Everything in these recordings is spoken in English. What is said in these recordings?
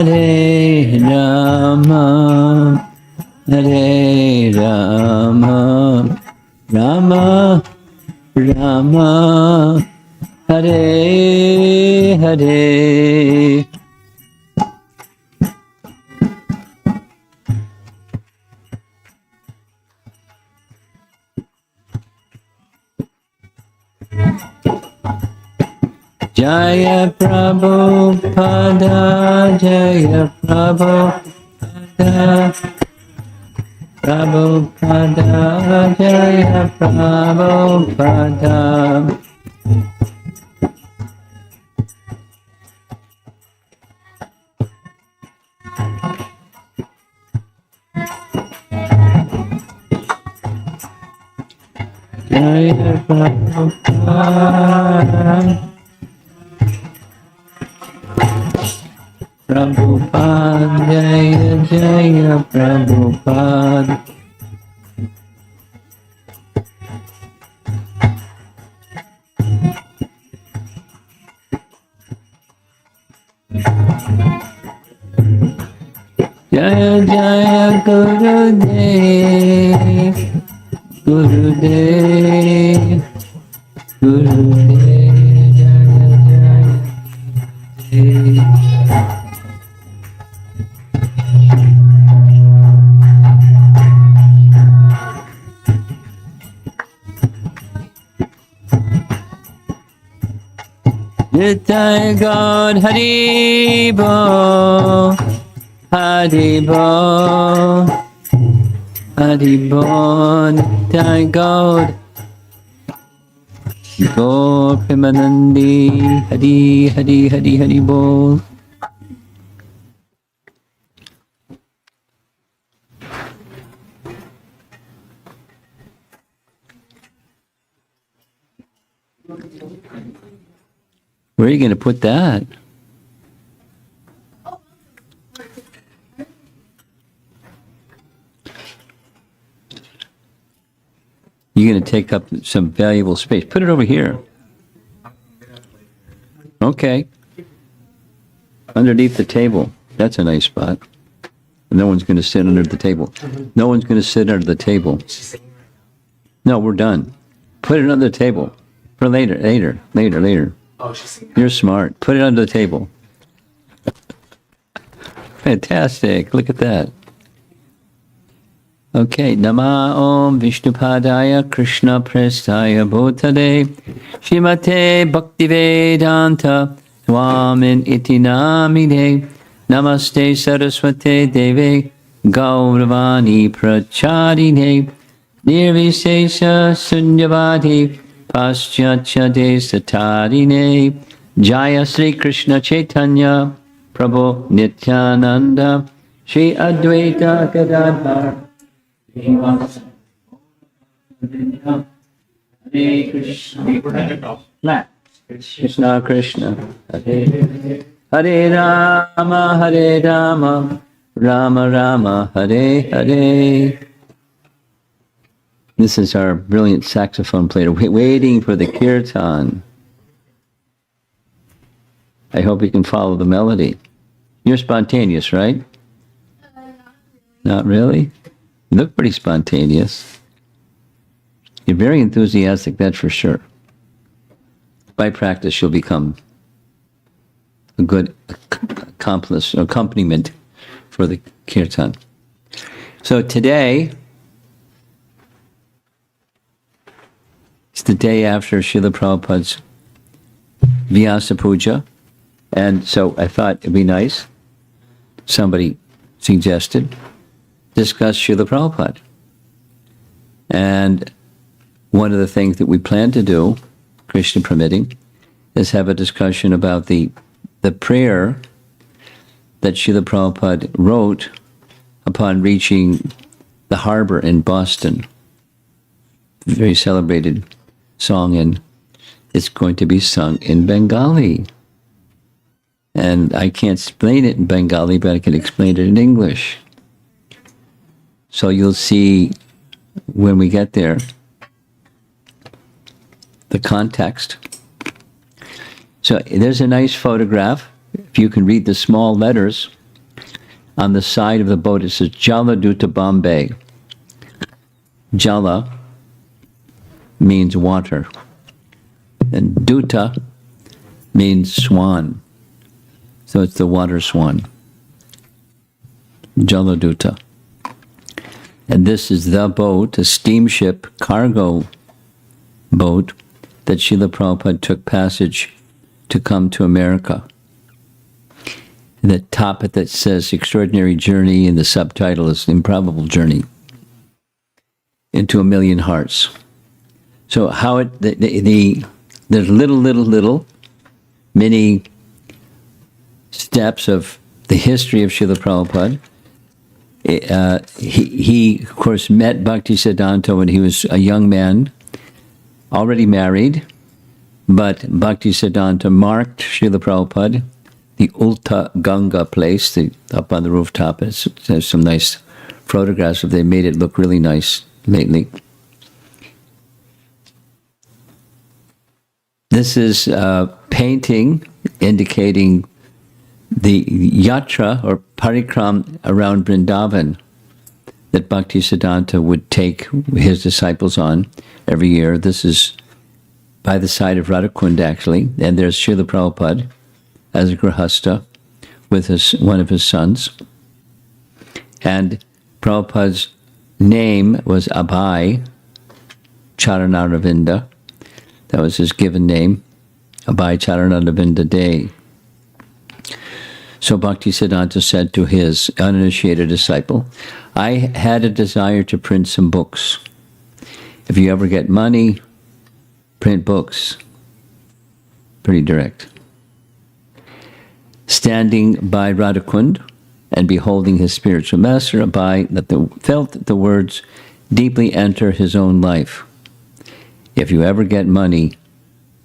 Hare Rama, Hare Rama, Rama Rama, Hare Hare. Jaya Prabhupada, Jaya Prabhupada, Prabhupada, Jaya Prabhupada. Jaya Prabhupada. Prabhupada, Jaya Jaya Prabhupada. Jaya Jaya Gurudev, Gurudev, Gurudev, Jaya Jaya Gurudev. Nitai God Hari Bo, Hari Bo, Hari Bo, Nitai God, Go Premanandi, Hari Hari Hari Hari Bo. Where are you going to put that? You're going to take up some valuable space. Put it over here. Okay. Underneath the table. That's a nice spot. No one's going to sit under the table. No one's going to sit under the table. No, we're done. Put it under the table. For later. You're smart. Put it under the table. Fantastic. Look at that. Okay. Nama Om Vishnupadaya Krishna Prestaya Bhutale Shrimate Bhaktivedanta Swamin Iti Namine Namaste Saraswate Deve Gauravani Pracharine Nirvisesha Sunyavadi Paschatya Desatarine Jaya Sri Krishna Chaitanya Prabhu Nityananda Shri Advaita Gadadhar Hare Krishna Krishna Krishna Hare Rama Rama Rama Hare Hare. This is our brilliant saxophone player waiting for the kirtan. I hope you can follow the melody. You're spontaneous, right? Not really? You look pretty spontaneous. You're very enthusiastic, that's for sure. By practice, you'll become a good accompaniment for the kirtan. So today, it's the day after Srila Prabhupada's Vyasa Puja. And so I thought it'd be nice, somebody suggested, discuss Srila Prabhupada. And one of the things that we plan to do, Krishna permitting, is have a discussion about the prayer that Srila Prabhupada wrote upon reaching the harbor in Boston. Very celebrated song, and it's going to be sung in Bengali. And I can't explain it in Bengali, but I can explain it in English. So you'll see when we get there the context. So there's a nice photograph. If you can read the small letters on the side of the boat, it says Jala Duta Bombay. Jala means water, and Duta means swan. So it's the water swan. Jala Duta. And this is the boat, a steamship cargo boat, that Srila Prabhupada took passage to come to America. And the top of that says Extraordinary Journey, and the subtitle is Improbable Journey into a Million Hearts. So how it, there's little many steps of the history of Srila Prabhupada. He, of course, met Bhaktisiddhanta when he was a young man, already married, but Bhaktisiddhanta marked Srila Prabhupada, the Ulta Ganga place, up on the rooftop. It has some nice photographs of. They made it look really nice lately. This is a painting indicating the yatra or parikram around Vrindavan that Bhaktisiddhanta would take his disciples on every year. This is by the side of Radhakund, actually, and there's Srila Prabhupada as a grihasta with one of his sons. And Prabhupada's name was Abhay Charanaravinda. That was his given name, Abhay Charanaravinda Day. So Bhaktisiddhanta said to his uninitiated disciple, I had a desire to print some books. If you ever get money, print books. Pretty direct. Standing by Radhakund and beholding his spiritual master, Abhay felt that the words deeply enter his own life. If you ever get money,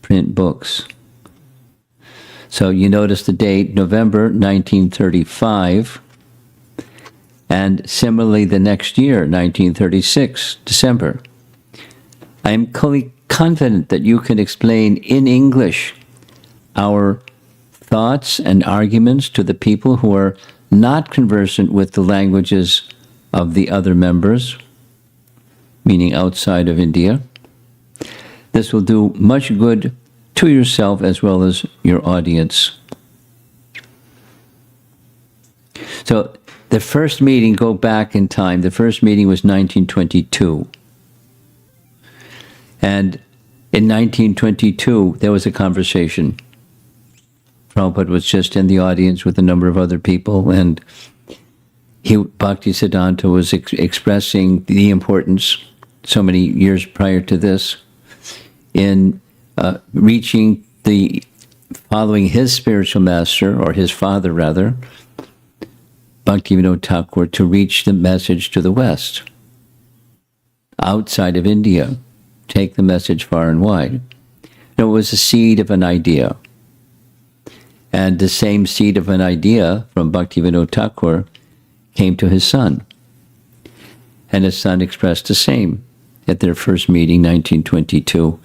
print books. So you notice the date, November 1935, and similarly the next year, 1936, December. I am confident that you can explain in English our thoughts and arguments to the people who are not conversant with the languages of the other members, meaning outside of India. This will do much good to yourself as well as your audience. So the first meeting, go back in time, the first meeting was 1922. And in 1922, there was a conversation. Prabhupada was just in the audience with a number of other people, and Bhaktisiddhanta was expressing the importance, so many years prior to this, in following his spiritual master, or his father rather, Bhaktivinoda Thakur, to reach the message to the West, outside of India, take the message far and wide. It was a seed of an idea. And the same seed of an idea from Bhaktivinoda Thakur came to his son. And his son expressed the same at their first meeting, 1922.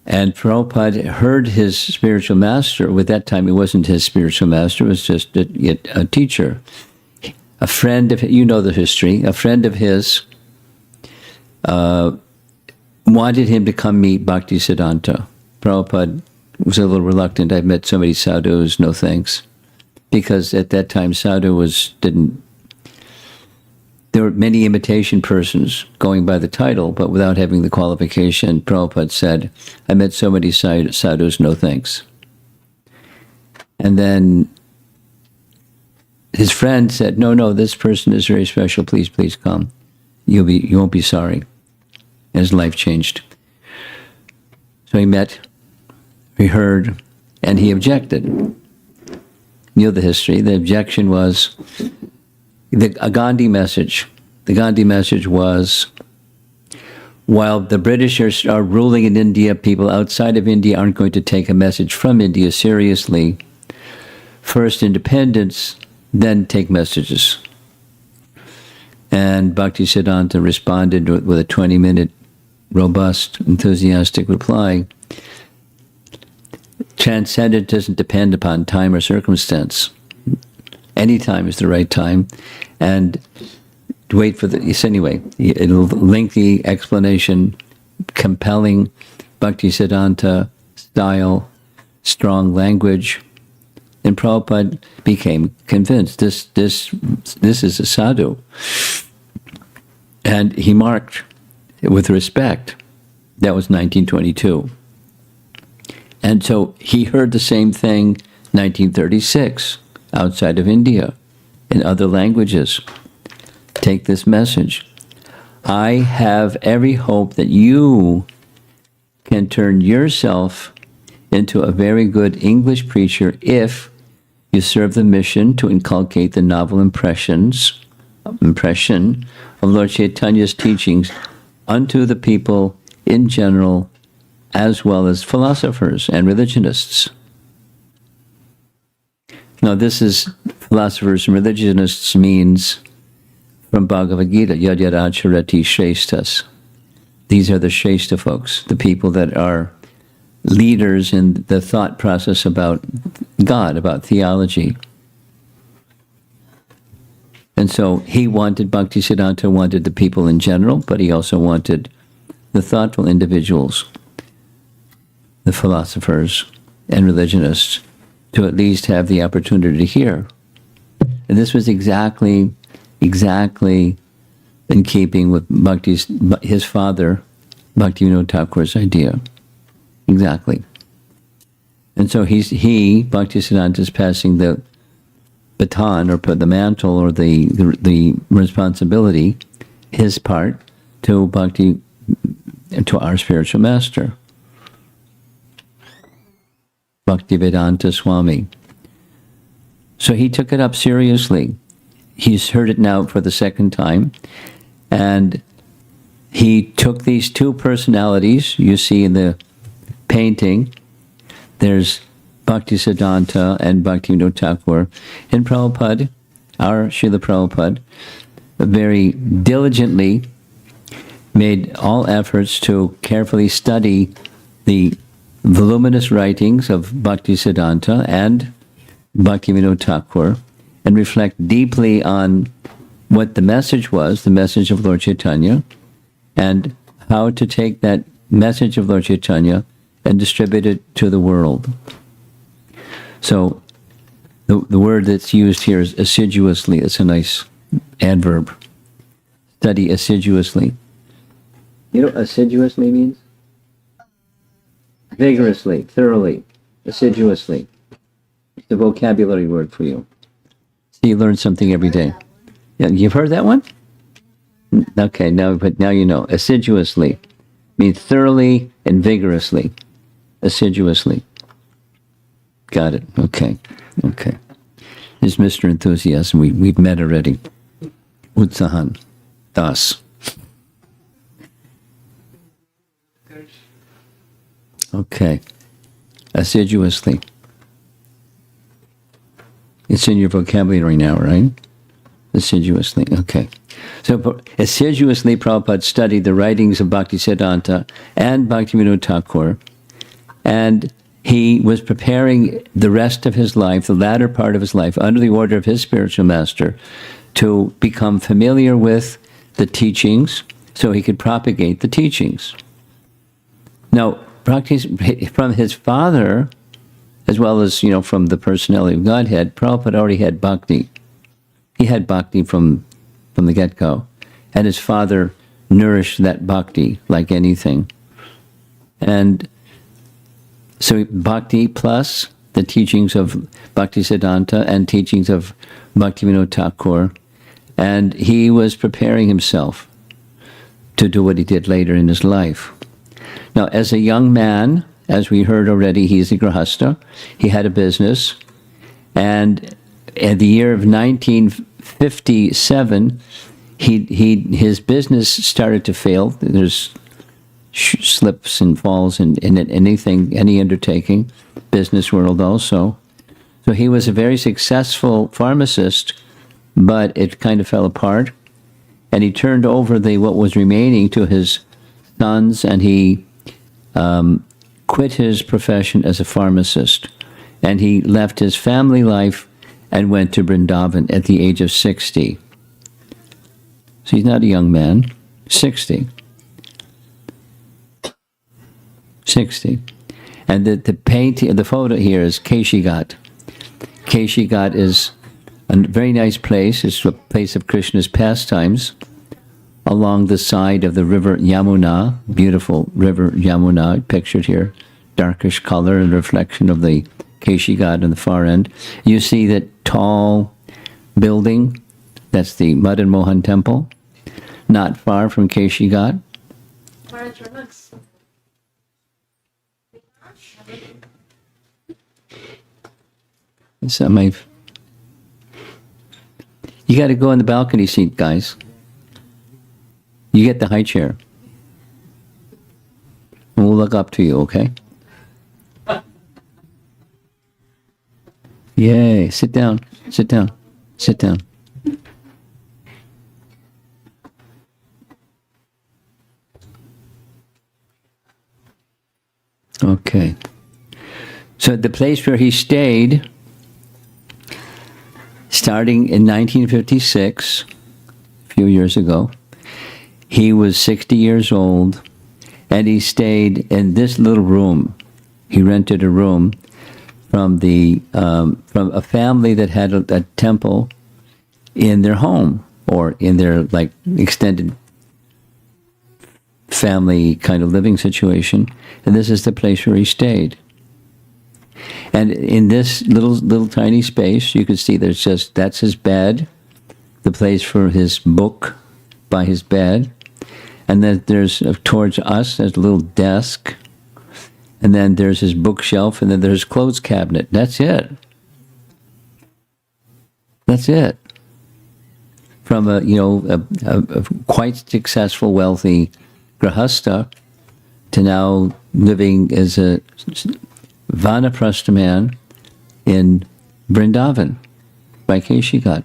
And Prabhupada heard his spiritual master. At that time, it wasn't his spiritual master, it was just a teacher. A friend of, you know the history, a friend of his wanted him to come meet Bhaktisiddhanta. Prabhupada was a little reluctant. I've met so many sadhus, no thanks. Because at that time, sadhu there were many imitation persons going by the title, but without having the qualification. Prabhupada said, I met so many sadhus, no thanks. And then his friend said, no, this person is very special, please come. You won't be sorry. And his life changed. So he met, he heard, and he objected. You know the history. The objection was a Gandhi message. The Gandhi message was, while the British are ruling in India, people outside of India aren't going to take a message from India seriously. First independence, then take messages. And Bhaktisiddhanta responded with a 20-minute, robust, enthusiastic reply. Transcendence doesn't depend upon time or circumstance. Any time is the right time. And wait for this anyway. A lengthy explanation, compelling Bhaktisiddhanta style, strong language. And Prabhupada became convinced this is a sadhu. And he marked with respect. That was 1922. And so he heard the same thing 1936 outside of India in other languages. Take this message. I have every hope that you can turn yourself into a very good English preacher if you serve the mission to inculcate the novel impression of Lord Chaitanya's teachings unto the people in general, as well as philosophers and religionists. Now, this is philosophers and religionists means from Bhagavad Gita, Yad Yad Acharati Shreshtas. These are the Shrestha folks, the people that are leaders in the thought process about God, about theology. And so he wanted, Bhaktisiddhanta wanted the people in general, but he also wanted the thoughtful individuals, the philosophers and religionists, to at least have the opportunity to hear. And this was exactly in keeping with his father, Bhaktivinoda Thakur's idea. Exactly. And so Bhaktisiddhanta is passing the baton or the mantle or the responsibility, his part, to our spiritual master, Bhaktivedanta Swami. So he took it up seriously. He's heard it now for the second time, and he took these two personalities you see in the painting. There's Bhaktisiddhanta and Bhaktivinoda Thakur, and Prabhupada, our Srila Prabhupada, very diligently made all efforts to carefully study the voluminous writings of Bhaktisiddhanta and Bhaktivinoda Thakur, and reflect deeply on what the message was, the message of Lord Chaitanya, and how to take that message of Lord Chaitanya and distribute it to the world. So the word that's used here is assiduously. It's a nice adverb. Study assiduously. You know what assiduously means? Vigorously, thoroughly, assiduously. It's the vocabulary word for you. So you learn something every day. Yeah, you've heard that one? Okay, now you know. Assiduously means thoroughly and vigorously. Assiduously. Got it. Okay. There's Mr. Enthusiasm. We've met already. Utsahan. Das. Okay. Assiduously. It's in your vocabulary now, right? Assiduously. Okay. So assiduously, Prabhupada studied the writings of Bhaktisiddhanta and Bhaktivinoda Thakur, and he was preparing the rest of his life, the latter part of his life, under the order of his spiritual master, to become familiar with the teachings so he could propagate the teachings. Now, from his father, as well as, from the personality of Godhead, Prabhupada already had bhakti. He had bhakti from the get-go. And his father nourished that bhakti like anything. And so bhakti plus the teachings of Bhaktisiddhanta and teachings of Bhaktivinoda Thakur. And he was preparing himself to do what he did later in his life. Now, as a young man, as we heard already, he's a grahasta. He had a business. And in the year of 1957, his business started to fail. There's slips and falls in any undertaking, business world also. So he was a very successful pharmacist, but it kind of fell apart. And he turned over what was remaining to his sons, and he quit his profession as a pharmacist. And he left his family life and went to Vrindavan at the age of 60. So he's not a young man. 60. 60. And the painting, the photo here is Keshigat. Keshigat is a very nice place. It's a place of Krishna's pastimes along the side of the river Yamuna, beautiful river Yamuna, pictured here, darkish color and reflection of the Keshigat on the far end. You see that tall building, that's the Madan Mohan temple, not far from Keshigat. So you got to go in the balcony seat, guys. You get the high chair. And we'll look up to you, okay? Yay. Sit down. Sit down. Sit down. Okay. So the place where he stayed, starting in 1956, a few years ago, he was 60 years old, and he stayed in this little room. He rented a room from a family that had a temple in their home, or in their like extended family kind of living situation, and this is the place where he stayed. And in this little tiny space, you can see that's his bed, the place for his book by his bed, and then there's towards us there's a little desk, and then there's his bookshelf, and then there's his clothes cabinet. That's it. That's it. From a quite successful, wealthy grahasta to now living as a vanaprastha man in Vrindavan by Keshigat.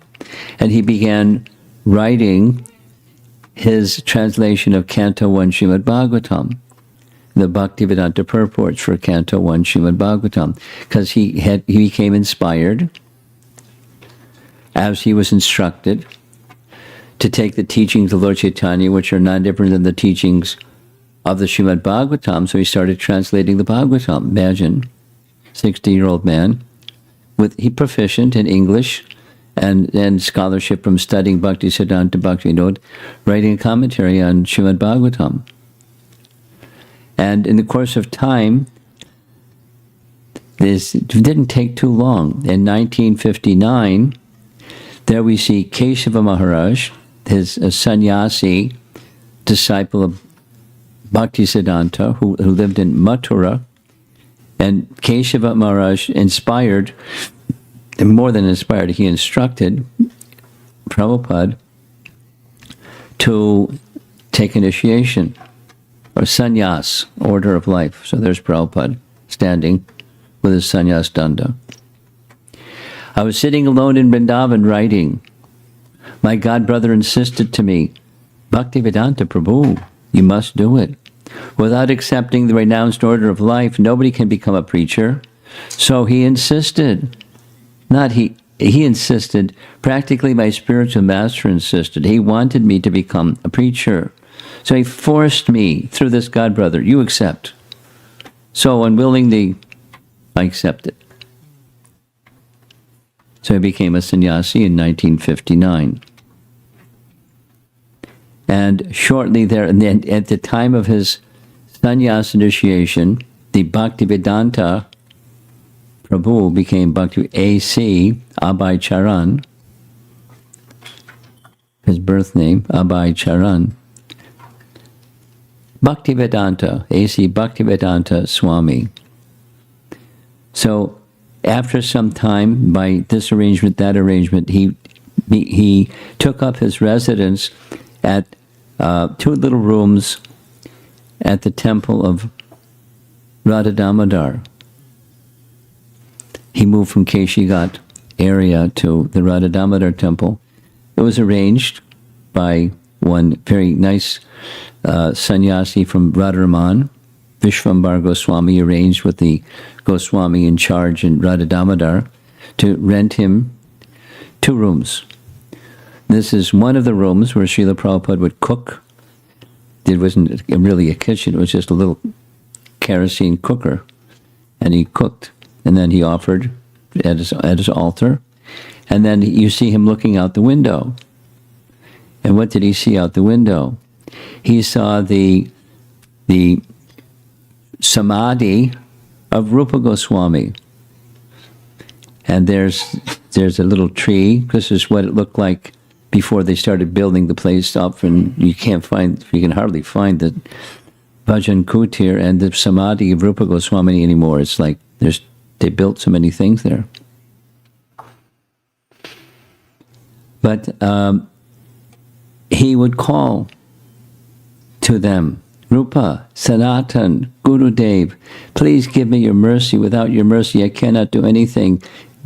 And he began writing his translation of Canto 1 Srimad Bhagavatam, the Bhaktivedanta purports for Canto 1 Srimad Bhagavatam, because he became inspired, as he was instructed, to take the teachings of Lord Chaitanya, which are not different than the teachings of the Srimad Bhagavatam, so he started translating the Bhagavatam. Imagine, 60-year-old man, he proficient in English and scholarship from studying Bhakti Siddhanta Bhaktivinoda, writing a commentary on Srimad Bhagavatam. And in the course of time, this didn't take too long. In 1959, there we see Keshava Maharaj, his sannyasi, disciple of Bhakti Siddhanta, who lived in Mathura, and Keshava Maharaj inspired, and more than inspired, he instructed Prabhupada to take initiation, or sannyas, order of life. So there's Prabhupada standing with his sannyas danda. I was sitting alone in Vrindavan writing. My godbrother insisted to me, Bhaktivedanta Prabhu, you must do it. Without accepting the renounced order of life, nobody can become a preacher. So he insisted. He insisted. Practically my spiritual master insisted. He wanted me to become a preacher. So he forced me through this godbrother, you accept. So unwillingly, I accepted. So he became a sannyasi in 1959. And shortly there, and then at the time of his sannyas initiation, the Bhaktivedanta Prabhu became Bhakti A.C. Abhay Charan, his birth name, Abhay Charan. Bhaktivedanta, A.C. Bhaktivedanta Swami. So after some time, by this arrangement, that arrangement, he took up his residence at two little rooms at the temple of Radha Damodar. He moved from Keshigat area to the Radha Damodar temple. It was arranged by one very nice sannyasi from Radharaman, Vishvambar Goswami, arranged with the Goswami in charge in Radha Damodar to rent him 2 rooms. This is one of the rooms where Srila Prabhupada would cook. It wasn't really a kitchen, it was just a little kerosene cooker. And he cooked. And then he offered at his altar. And then you see him looking out the window. And what did he see out the window? He saw the samadhi of Rupa Goswami. And there's a little tree. This is what it looked like before they started building the place up, and you can hardly find the Bhajan Kutir and the samadhi of Rupa Goswami anymore. It's like they built so many things there. But he would call to them, Rupa, Sanatan, Gurudev, please give me your mercy. Without your mercy, I cannot do anything.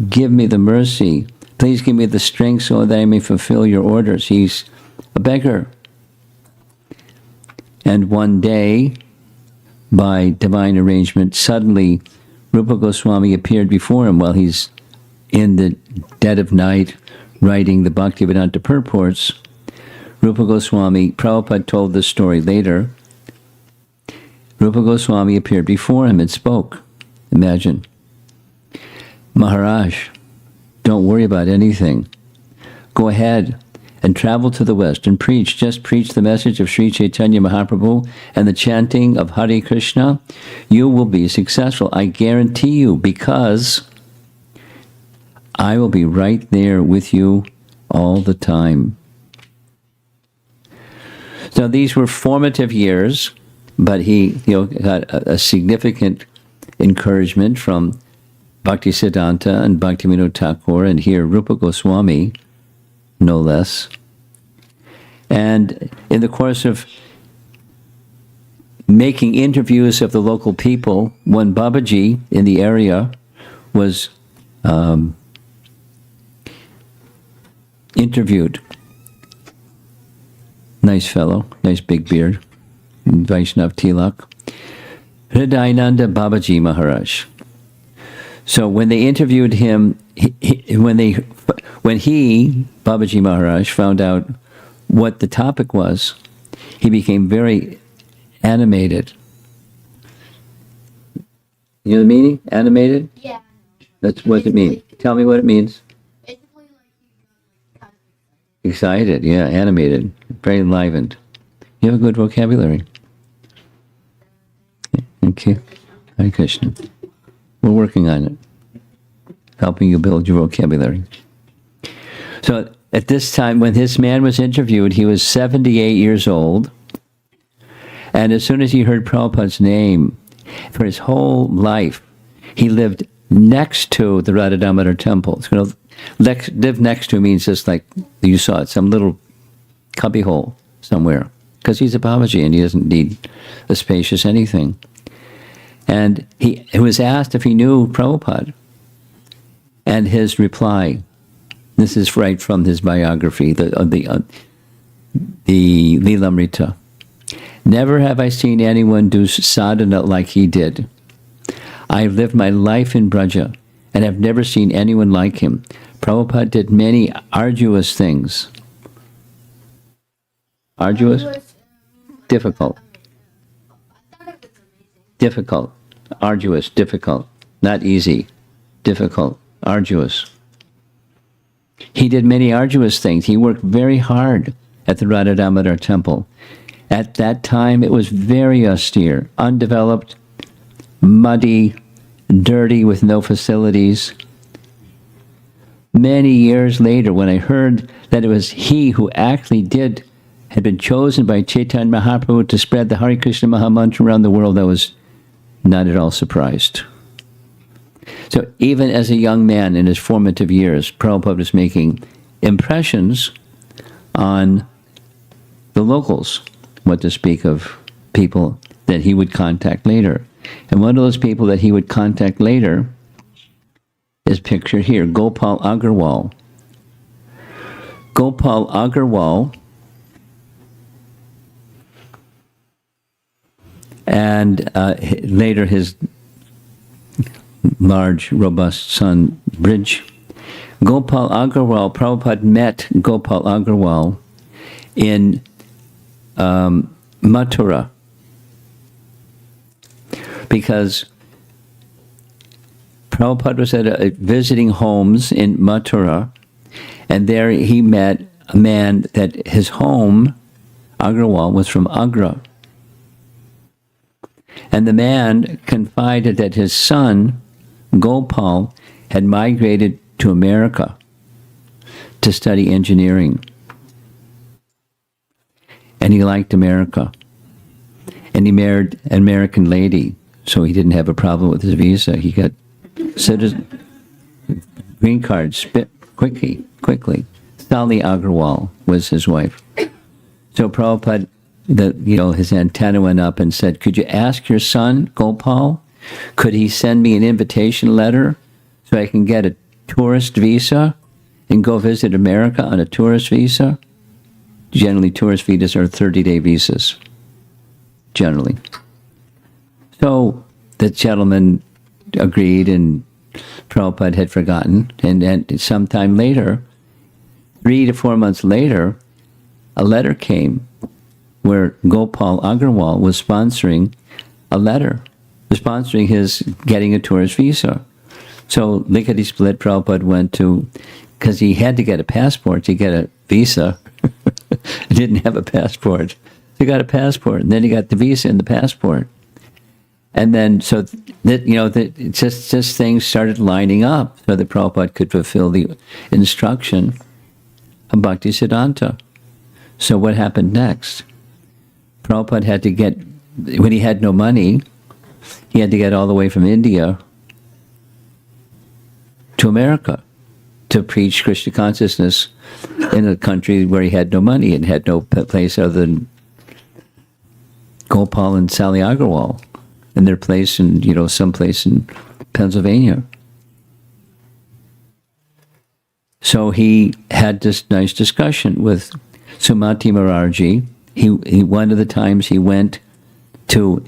Give me the mercy. Please give me the strength so that I may fulfill your orders. He's a beggar. And one day, by divine arrangement, suddenly Rupa Goswami appeared before him while he's in the dead of night writing the Bhaktivedanta purports. Rupa Goswami, Prabhupada told this story later. Rupa Goswami appeared before him and spoke. Imagine. Maharaj, don't worry about anything. Go ahead and travel to the West and preach. Just preach the message of Sri Chaitanya Mahaprabhu and the chanting of Hare Krishna. You will be successful. I guarantee you, because I will be right there with you all the time. So these were formative years, but he got a significant encouragement from Bhaktisiddhanta and Bhaktivinoda Thakur, and here Rupa Goswami, no less. And in the course of making interviews of the local people, one Babaji in the area was interviewed. Nice fellow, nice big beard, Vaishnav Tilak. Hridayananda Babaji Maharaj. So when they interviewed him, when he, Babaji Maharaj, found out what the topic was, he became very animated. You know the meaning? Animated? Yeah. That's what it means. Tell me what it means. Basically, like Excited, yeah, animated, very enlivened. You have a good vocabulary. Okay. Hare Krishna. We're working on it, helping you build your vocabulary. So at this time, when this man was interviewed, he was 78 years old. And as soon as he heard Prabhupada's name, for his whole life, he lived next to the Radha Damodar temple. So, live next to means just like you saw it, some little cubbyhole somewhere. Because he's a Babaji and he doesn't need a spacious anything. And he was asked if he knew Prabhupada. And his reply, this is right from his biography, the Lilamrita. Never have I seen anyone do sadhana like he did. I have lived my life in Braja and have never seen anyone like him. Prabhupada did many arduous things. Arduous? Difficult. Difficult, arduous, difficult, not easy, difficult, arduous. He did many arduous things. He worked very hard at the Radha Damodar temple. At that time, it was very austere, undeveloped, muddy, dirty, with no facilities. Many years later, when I heard that it was he who actually had been chosen by Chaitanya Mahaprabhu to spread the Hare Krishna Mahamantra around the world, I was not at all surprised. So even as a young man in his formative years, Prabhupada was making impressions on the locals, what to speak of people that he would contact later. And one of those people that he would contact later is pictured here, Gopal Agarwal. Gopal Agarwal and later his large, robust son, Brij, Gopal Agarwal, Prabhupada met Gopal Agarwal in Mathura, because Prabhupada was at visiting homes in Mathura, and there he met a man that his home, Agarwal, was from Agra. And the man confided that his son, Gopal, had migrated to America to study engineering. And he liked America. And he married an American lady, so he didn't have a problem with his visa. He got citizen, green card, quickly. Sally Agarwal was his wife. So Prabhupada, his antenna went up and said, could you ask your son, Gopal, could he send me an invitation letter so I can get a tourist visa and go visit America on a tourist visa? Generally, tourist visas are 30-day visas, generally. So the gentleman agreed, and Prabhupada had forgotten. And then sometime later, 3 to 4 months later, a letter came where Gopal Agarwal was sponsoring his getting a tourist visa. So lickety split, Prabhupada went to, because he had to get a passport to get a visa. He didn't have a passport. So he got a passport, and then he got the visa and the passport. And then, so just things started lining up so that Prabhupada could fulfill the instruction of Bhaktisiddhanta. So what happened next? Prabhupada had to get, when he had no money, he had to get all the way from India to America to preach Krishna consciousness in a country where he had no money and had no place other than Gopal and Sally Agarwal and their place in, someplace in Pennsylvania. So he had this nice discussion with Sumati Maraji. He one of the times he went to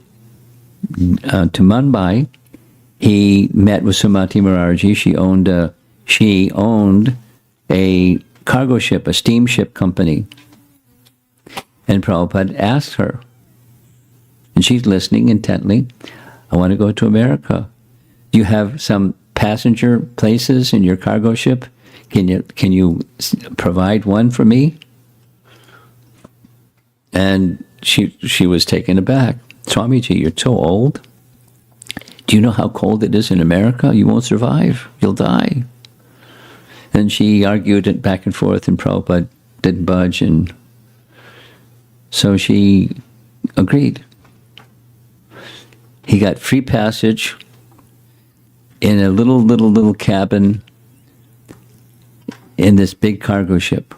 Mumbai, he met with Sumati Maraji. She owned a cargo ship, a steamship company. And Prabhupada asked her, and she's listening intently, I want to go to America. Do you have some passenger places in your cargo ship? Can you provide one for me? And she was taken aback. Swamiji, you're so old. Do you know how cold it is in America? You won't survive. You'll die. And she argued it back and forth, and Prabhupada didn't budge, and so she agreed. He got free passage in a little cabin in this big cargo ship.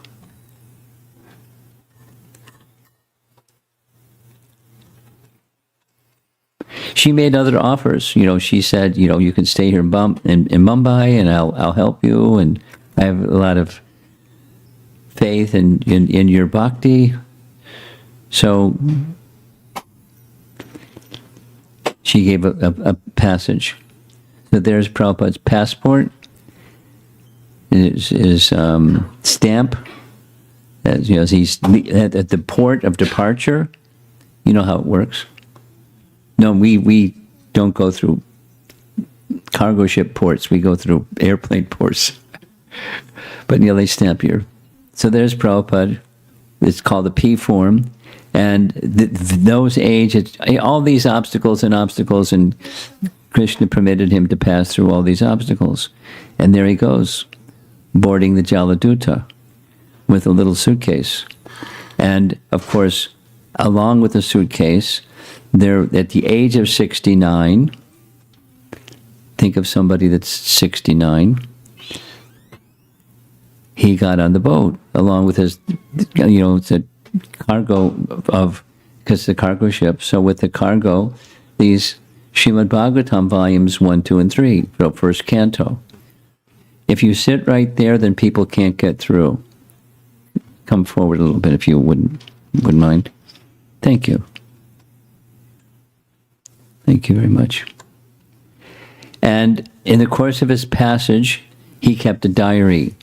She made other offers. She said, you can stay here in Mumbai, and I'll help you, and I have a lot of faith in your bhakti. So she gave a passage. So there's Prabhupada's passport, his stamp, as he's at the port of departure. You know how it works. No, we don't go through cargo ship ports. We go through airplane ports. But they stamp here. So there's Prabhupada. It's called the P form. And those age, all these obstacles, and Krishna permitted him to pass through all these obstacles. And there he goes, boarding the Jaladuta with a little suitcase. And, of course, along with the suitcase, there, at the age of 69, think of somebody that's 69, he got on the boat along with his, it's a cargo because the cargo ship. So with the cargo, these Srimad Bhagavatam volumes 1, 2, and 3, the first canto. If you sit right there, then people can't get through. Come forward a little bit if you wouldn't mind. Thank you. Thank you very much. And in the course of his passage, he kept a diary.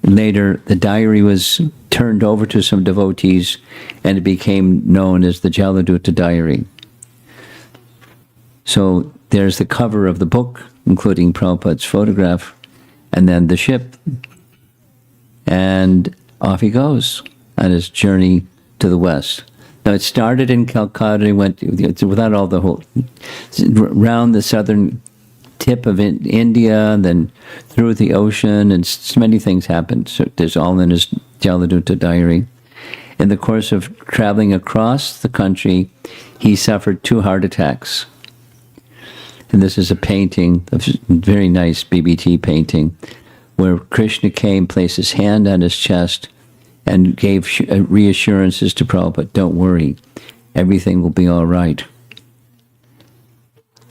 Later, the diary was turned over to some devotees, and it became known as the Jaladutta Diary. So there's the cover of the book, including Prabhupada's photograph, and then the ship. And off he goes on his journey to the west. Now, it started in Calcutta, he went, without all the whole, around the southern tip of India, and then through the ocean, and many things happened. So there's all in his Jaladutta Diary. In the course of traveling across the country, he suffered 2 heart attacks. And this is a painting, a very nice BBT painting, where Krishna came, placed his hand on his chest, and gave reassurances to Prabhupada, don't worry, everything will be all right.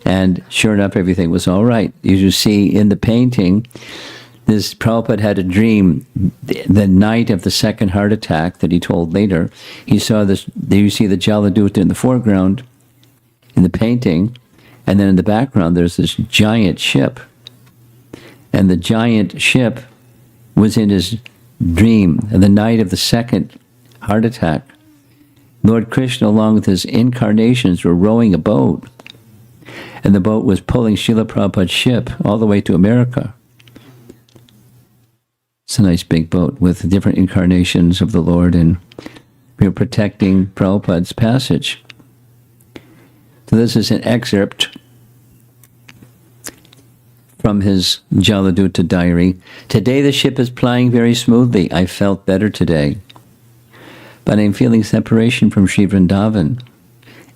And sure enough, everything was all right. As you see in the painting, this Prabhupada had a dream the night of the second heart attack that he told later. He saw this, there you see the Jaladutta in the foreground in the painting, and then in the background there's this giant ship. And the giant ship was in his dream. And the night of the second heart attack, Lord Krishna, along with his incarnations, were rowing a boat. And the boat was pulling Srila Prabhupada's ship all the way to America. It's a nice big boat with different incarnations of the Lord, and we were protecting Prabhupada's passage. So this is an excerpt from his Jaladutta Diary. Today the ship is plying very smoothly. I felt better today. But I'm feeling separation from Sri Vrindavan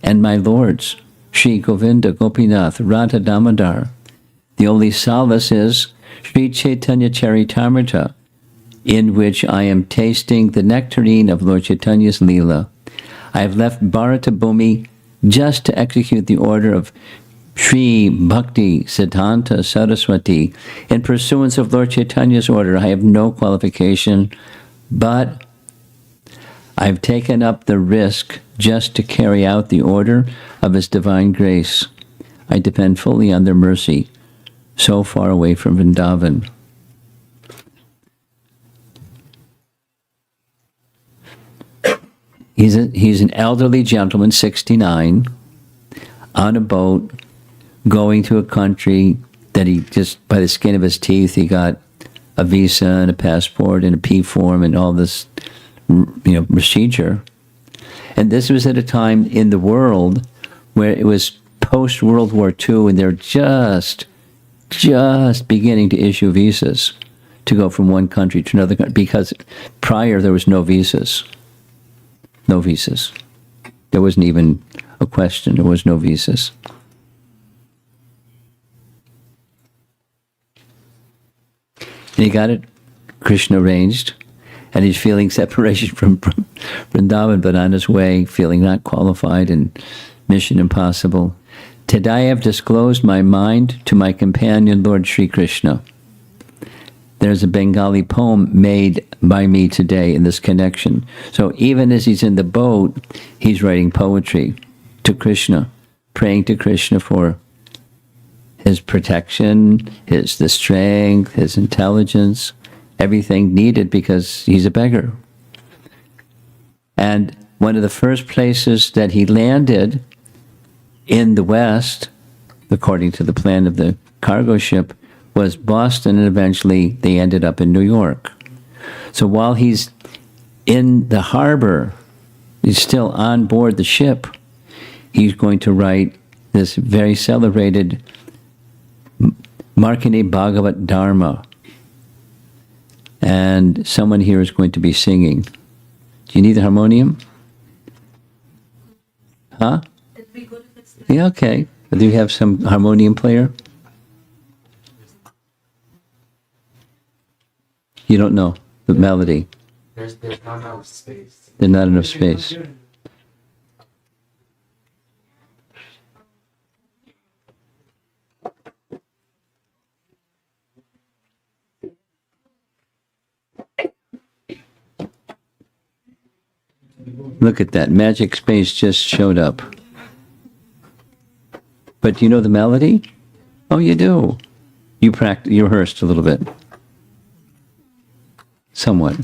and my lords, Sri Govinda, Gopinath, Radha Damodar. The only solace is Sri Chaitanya Charitamrita, in which I am tasting the nectarine of Lord Chaitanya's Leela. I have left Bharata Bhumi just to execute the order of Sri Bhakti Siddhanta Saraswati. In pursuance of Lord Chaitanya's order, I have no qualification, but I've taken up the risk just to carry out the order of His divine grace. I depend fully on their mercy, so far away from Vrindavan. He's an elderly gentleman, 69, on a boat, going to a country that he just, by the skin of his teeth, he got a visa and a passport and a P form and all this, procedure. And this was at a time in the world where it was post-World War II, and they're just beginning to issue visas to go from one country to another country, because prior there was no visas. No visas. There wasn't even a question. There was no visas. And he got it, Krishna arranged, and he's feeling separation from Vrindavan, but on his way, feeling not qualified and mission impossible. Today I have disclosed my mind to my companion, Lord Sri Krishna. There's a Bengali poem made by me today in this connection. So even as he's in the boat, he's writing poetry to Krishna, praying to Krishna for his protection, the strength, his intelligence, everything needed, because he's a beggar. And one of the first places that he landed in the West, according to the plan of the cargo ship, was Boston, and eventually they ended up in New York. So while he's in the harbor, he's still on board the ship, he's going to write this very celebrated Markandeya Bhagavat Dharma. And someone here is going to be singing. Do you need the harmonium? Huh? It'd be good if it's Yeah, okay. Do you have some harmonium player? You don't know the melody. There's not enough space. There's not enough space. Look at that. Magic space just showed up. But do you know the melody? Oh, you do. You rehearsed a little bit. Somewhat.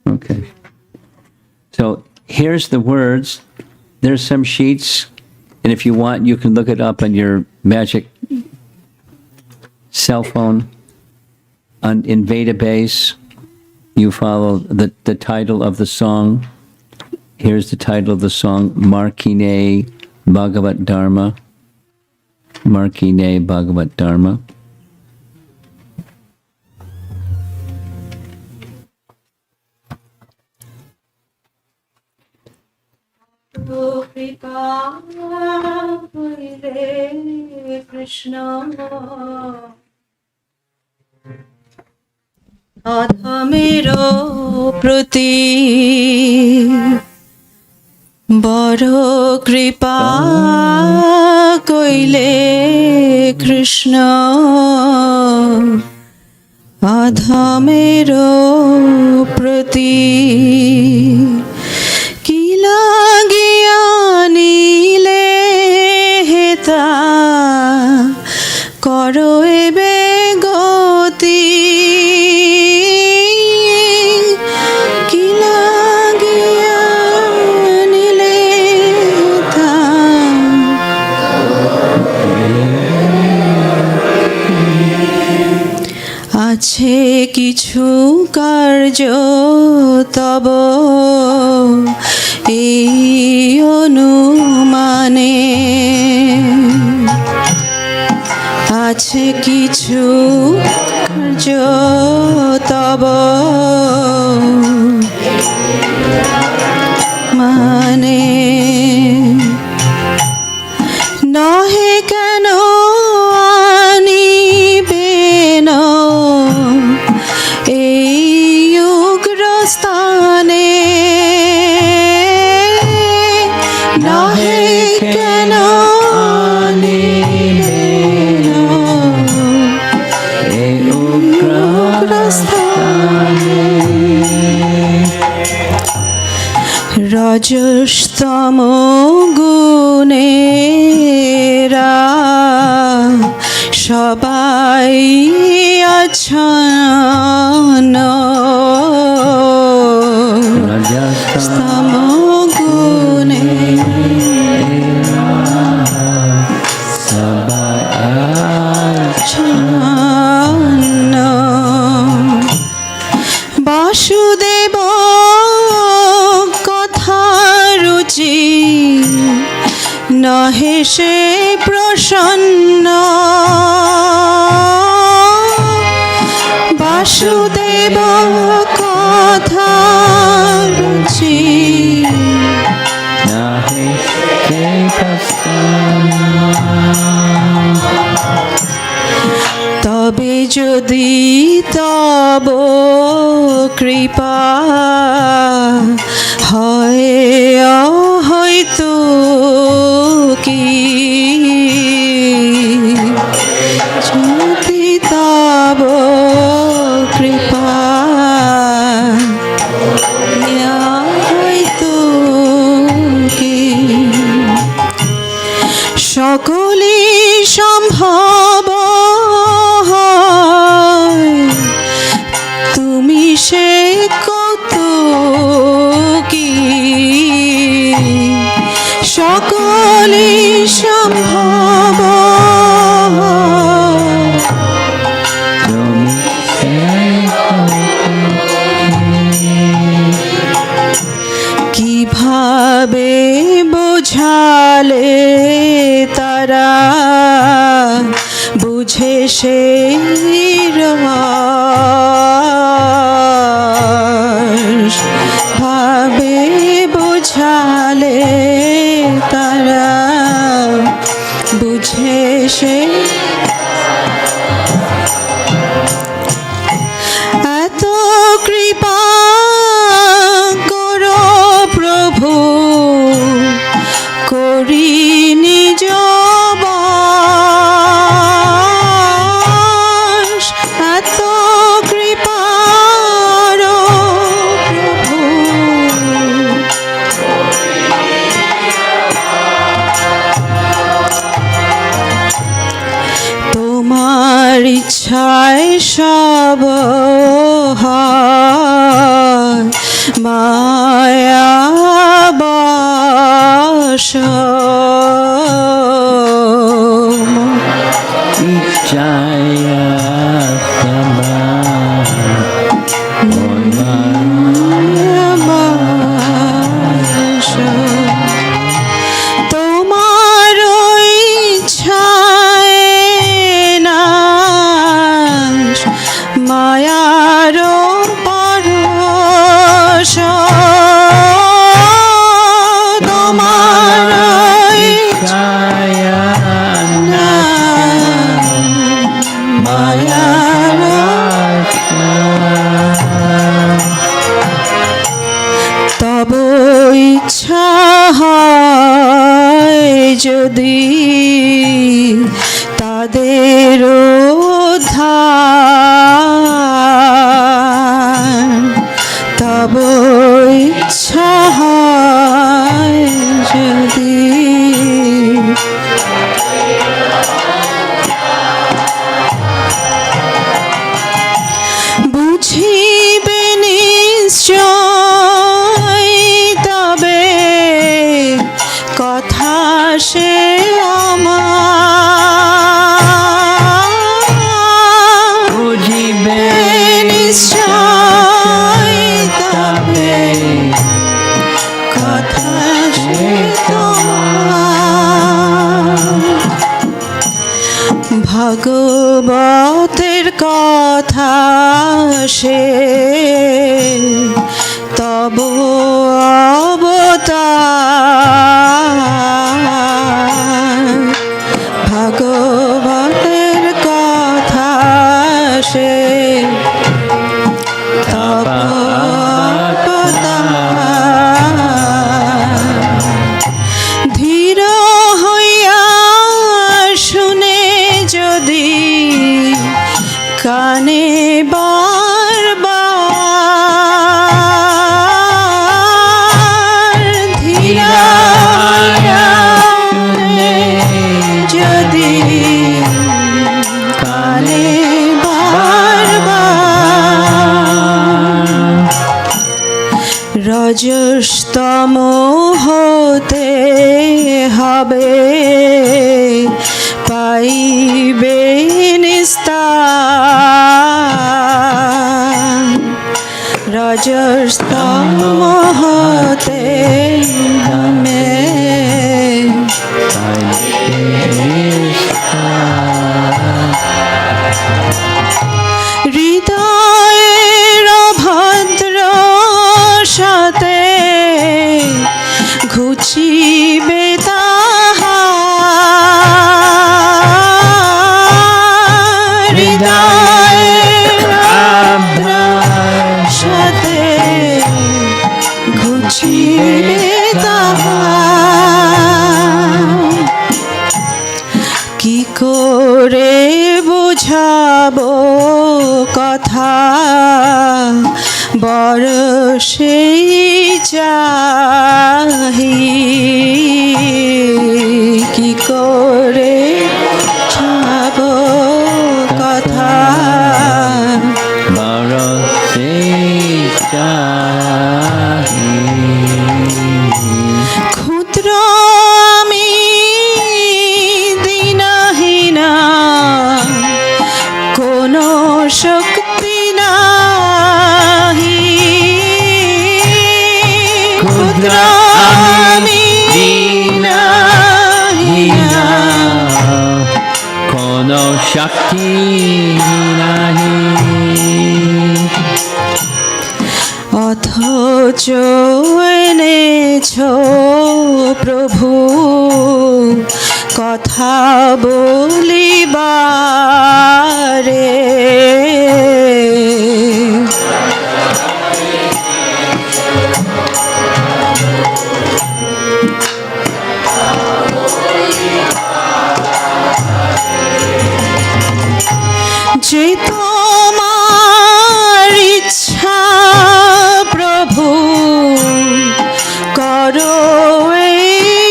Okay. So here's the words. There's some sheets, and if you want, you can look it up on your magic cell phone. In Vedabase, you follow the title of the song. Here's the title of the song, Markine Bhagavat Dharma. Markine Bhagavat Dharma. কৃপা হইলে কৃষ্ণ অধমের প্রতি বড় কৃপা কইলে কৃষ্ণ অধমের প্রতি কি লাগিয়া নিলে হেতা করো এবে গতি কি লাগিয়া নিলে হেতা আছে কিছু কার্য তব এই অনুমানে আছে কিছু কার্য তব মানে নহে কেন আনিবেন এই উগ্রস্থানে নহে কেন আনিবেন এই উগ্রস্থানে রজস্তম গুণেরা সবাই আচ্ছন্ন স্তম গুণে আচ্ছন্ন বাসুদেব রুচি নহে সে প্রসন্ন বাসুদেব কথা রুচি নহে সে প্রসন্ন তবে যদি তব কৃপা হয় হয়তো কি যদি তব কৃপা হয়তো কি সকলই সম্ভব তুমি সে কত কি সকলে সম্ভব কিভাবে বোঝালে তারা বুঝে সেই মায়া বশ Jaya Sama তোমার ইচ্ছায় নাশ মায়ার পরশ তোমার Jaya মায়ার তব ইচ্ছা হয় যদি তাদের উদ্ধার তব ইচ্ছা হয় যদি বুঝিবে নিশ্চয় তবে কথা সে আমার বুঝিবে নিশ্চয় তবে কথা সে তোমার ভাগবতের কথা সে তব অবতার ভাগবতের কথা সে তব অবতার ধীর হইয়া শুনে যদি কানে বারবার ধীর হইয়া শুনে যদি কানে বারবার রজস্তম হতে হবে পাইবে নিস্তার রজস্তম হতে হবে হৃদয়ের ভদ্র সাথে ঘুচিবে তাহার হৃদয়ের ভদ্র সাথে ঘুচিবে তাহার কি করে বুঝাবো কথা বড় সেই চাহি কি করে বুঝাবো কথা বড় সেই চাহি ক্ষুদ্র আমি দিনহীনা কোনো শক্তি নাহি ক্ষুদ্র আমি দিনহীনা কোনো শক্তি নাহি অথচ এনেছ প্রভু কথা বলিবারে যে তোমার ইচ্ছা প্রভু করো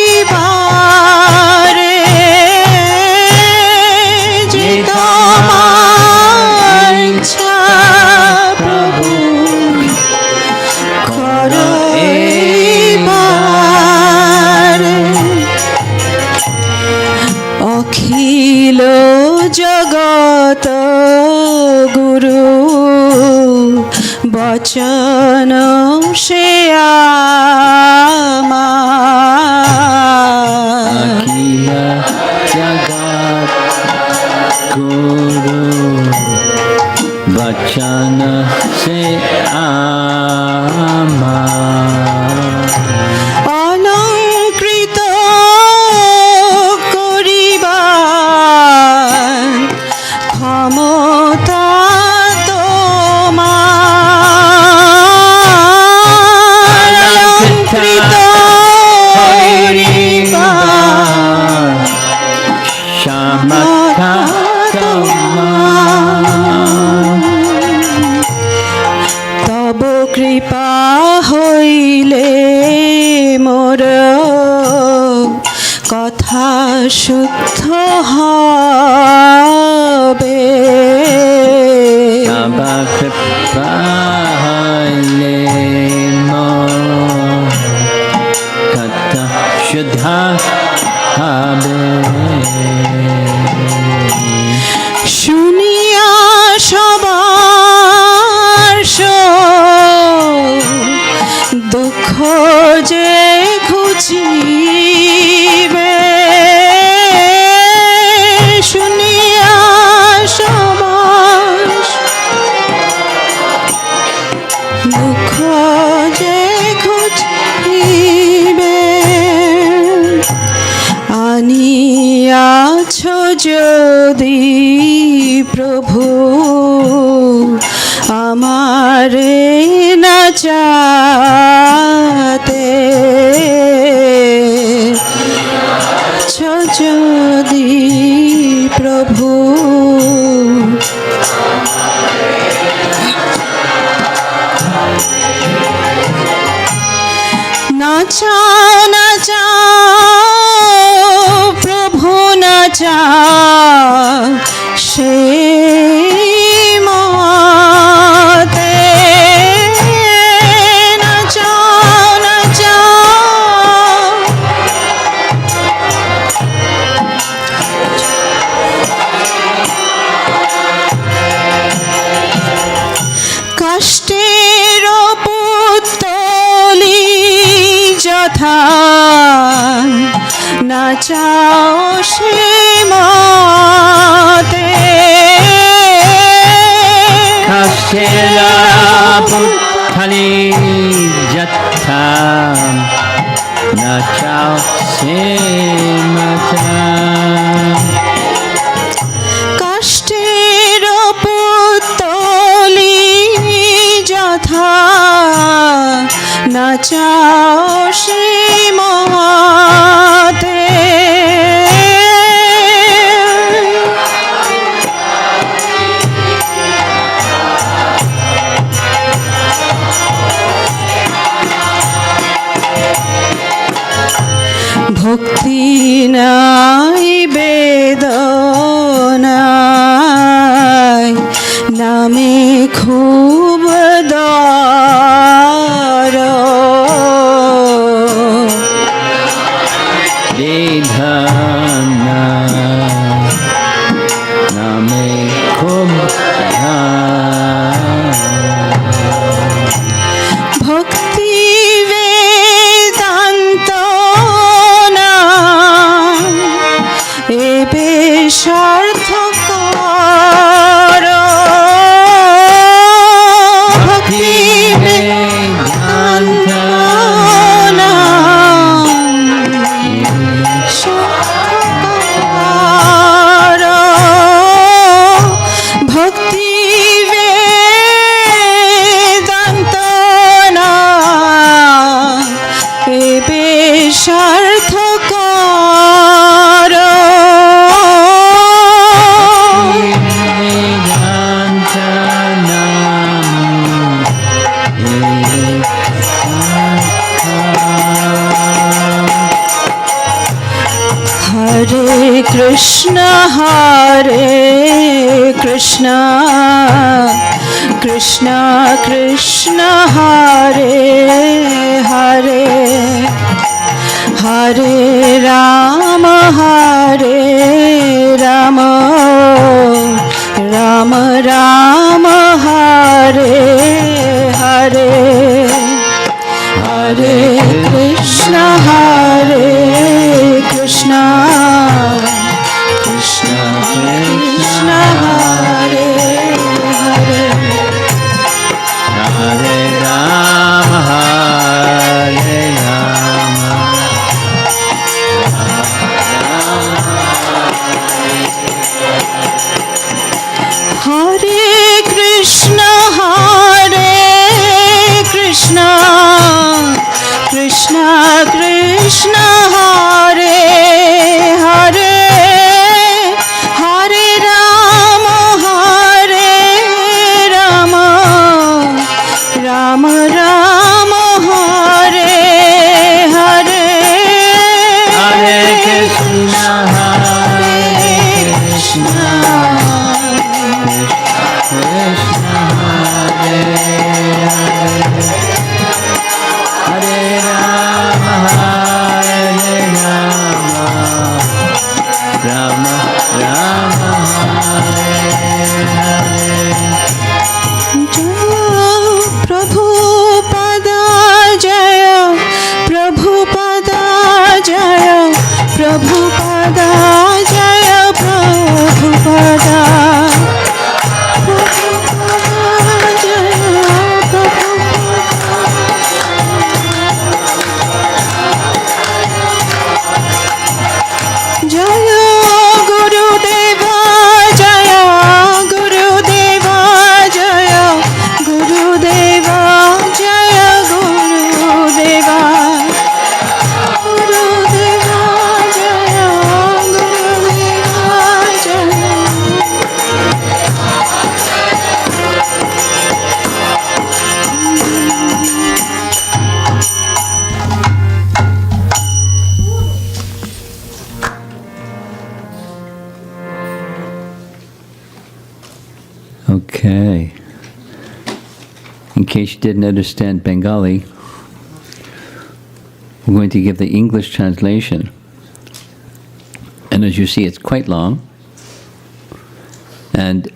এইবারে যে তোমার ইচ্ছা প্রভু করো বচন সে আমার अखिला जगत गुरु बचन से आमार অলঙ্কৃত করিবার ক্ষমতা তোমার অলঙ্কৃত করিবার क्षमता তব কৃপা হইলে মোর কথা শুদ্ধ হবে तब कृपा हले मोर कथा शुद्धा हबे শুনিয়া সবার শোক, দুঃখ যে ঘুচিবে শুনিয়া সবার দুঃখ যে ঘুচিবে আনিয়াছ যদি প্রভু আমারে না চাতে যদি প্রভু না চাও না চাও প্রভু না চাও সে মতে না চাও না চাও কষ্টের পুত্তলি যথা না চাও সে মতে कष्टेरा पुत्थली जत्था न चाओ से मता কষ্টের পুত্তলি যথা না চাও সে মতে ভক্তি নাই বেদনায় নামে খুব দর विधाना नामे खूब ভক্তি বেদান্ত না এবে সার্থকর ভক্তি বেদান্ত না সার্থকর ভক্তি বেদান্ত না এবে সার্থকর हरे कृष्ण कृष्ण कृष्ण हरे हरे हरे राम राम राम हरे Okay. In case you didn't understand Bengali, we're going to give the English translation. And as you see, it's quite long. And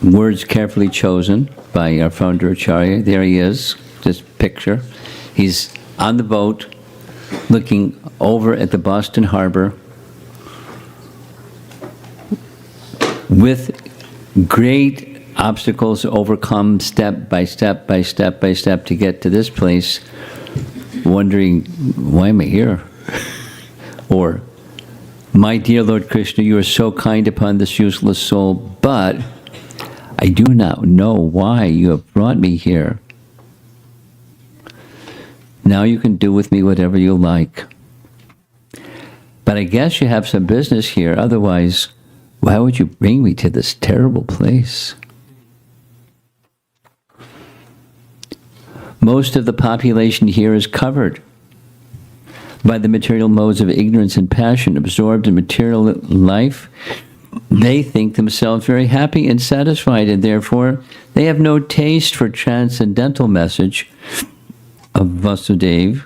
words carefully chosen by our founder Acharya. There he is, this picture. He's on the boat looking over at the Boston Harbor with great obstacles overcome step by step by step by step to get to this place, wondering, why am I here? Or, my dear Lord Krishna, you are so kind upon this useless soul, but I do not know why you have brought me here. Now you can do with me whatever you like. But I guess you have some business here, otherwise, why would you bring me to this terrible place? Most of the population here is covered by the material modes of ignorance and passion, absorbed in material life. They think themselves very happy and satisfied, and therefore they have no taste for transcendental message of Vasudeva.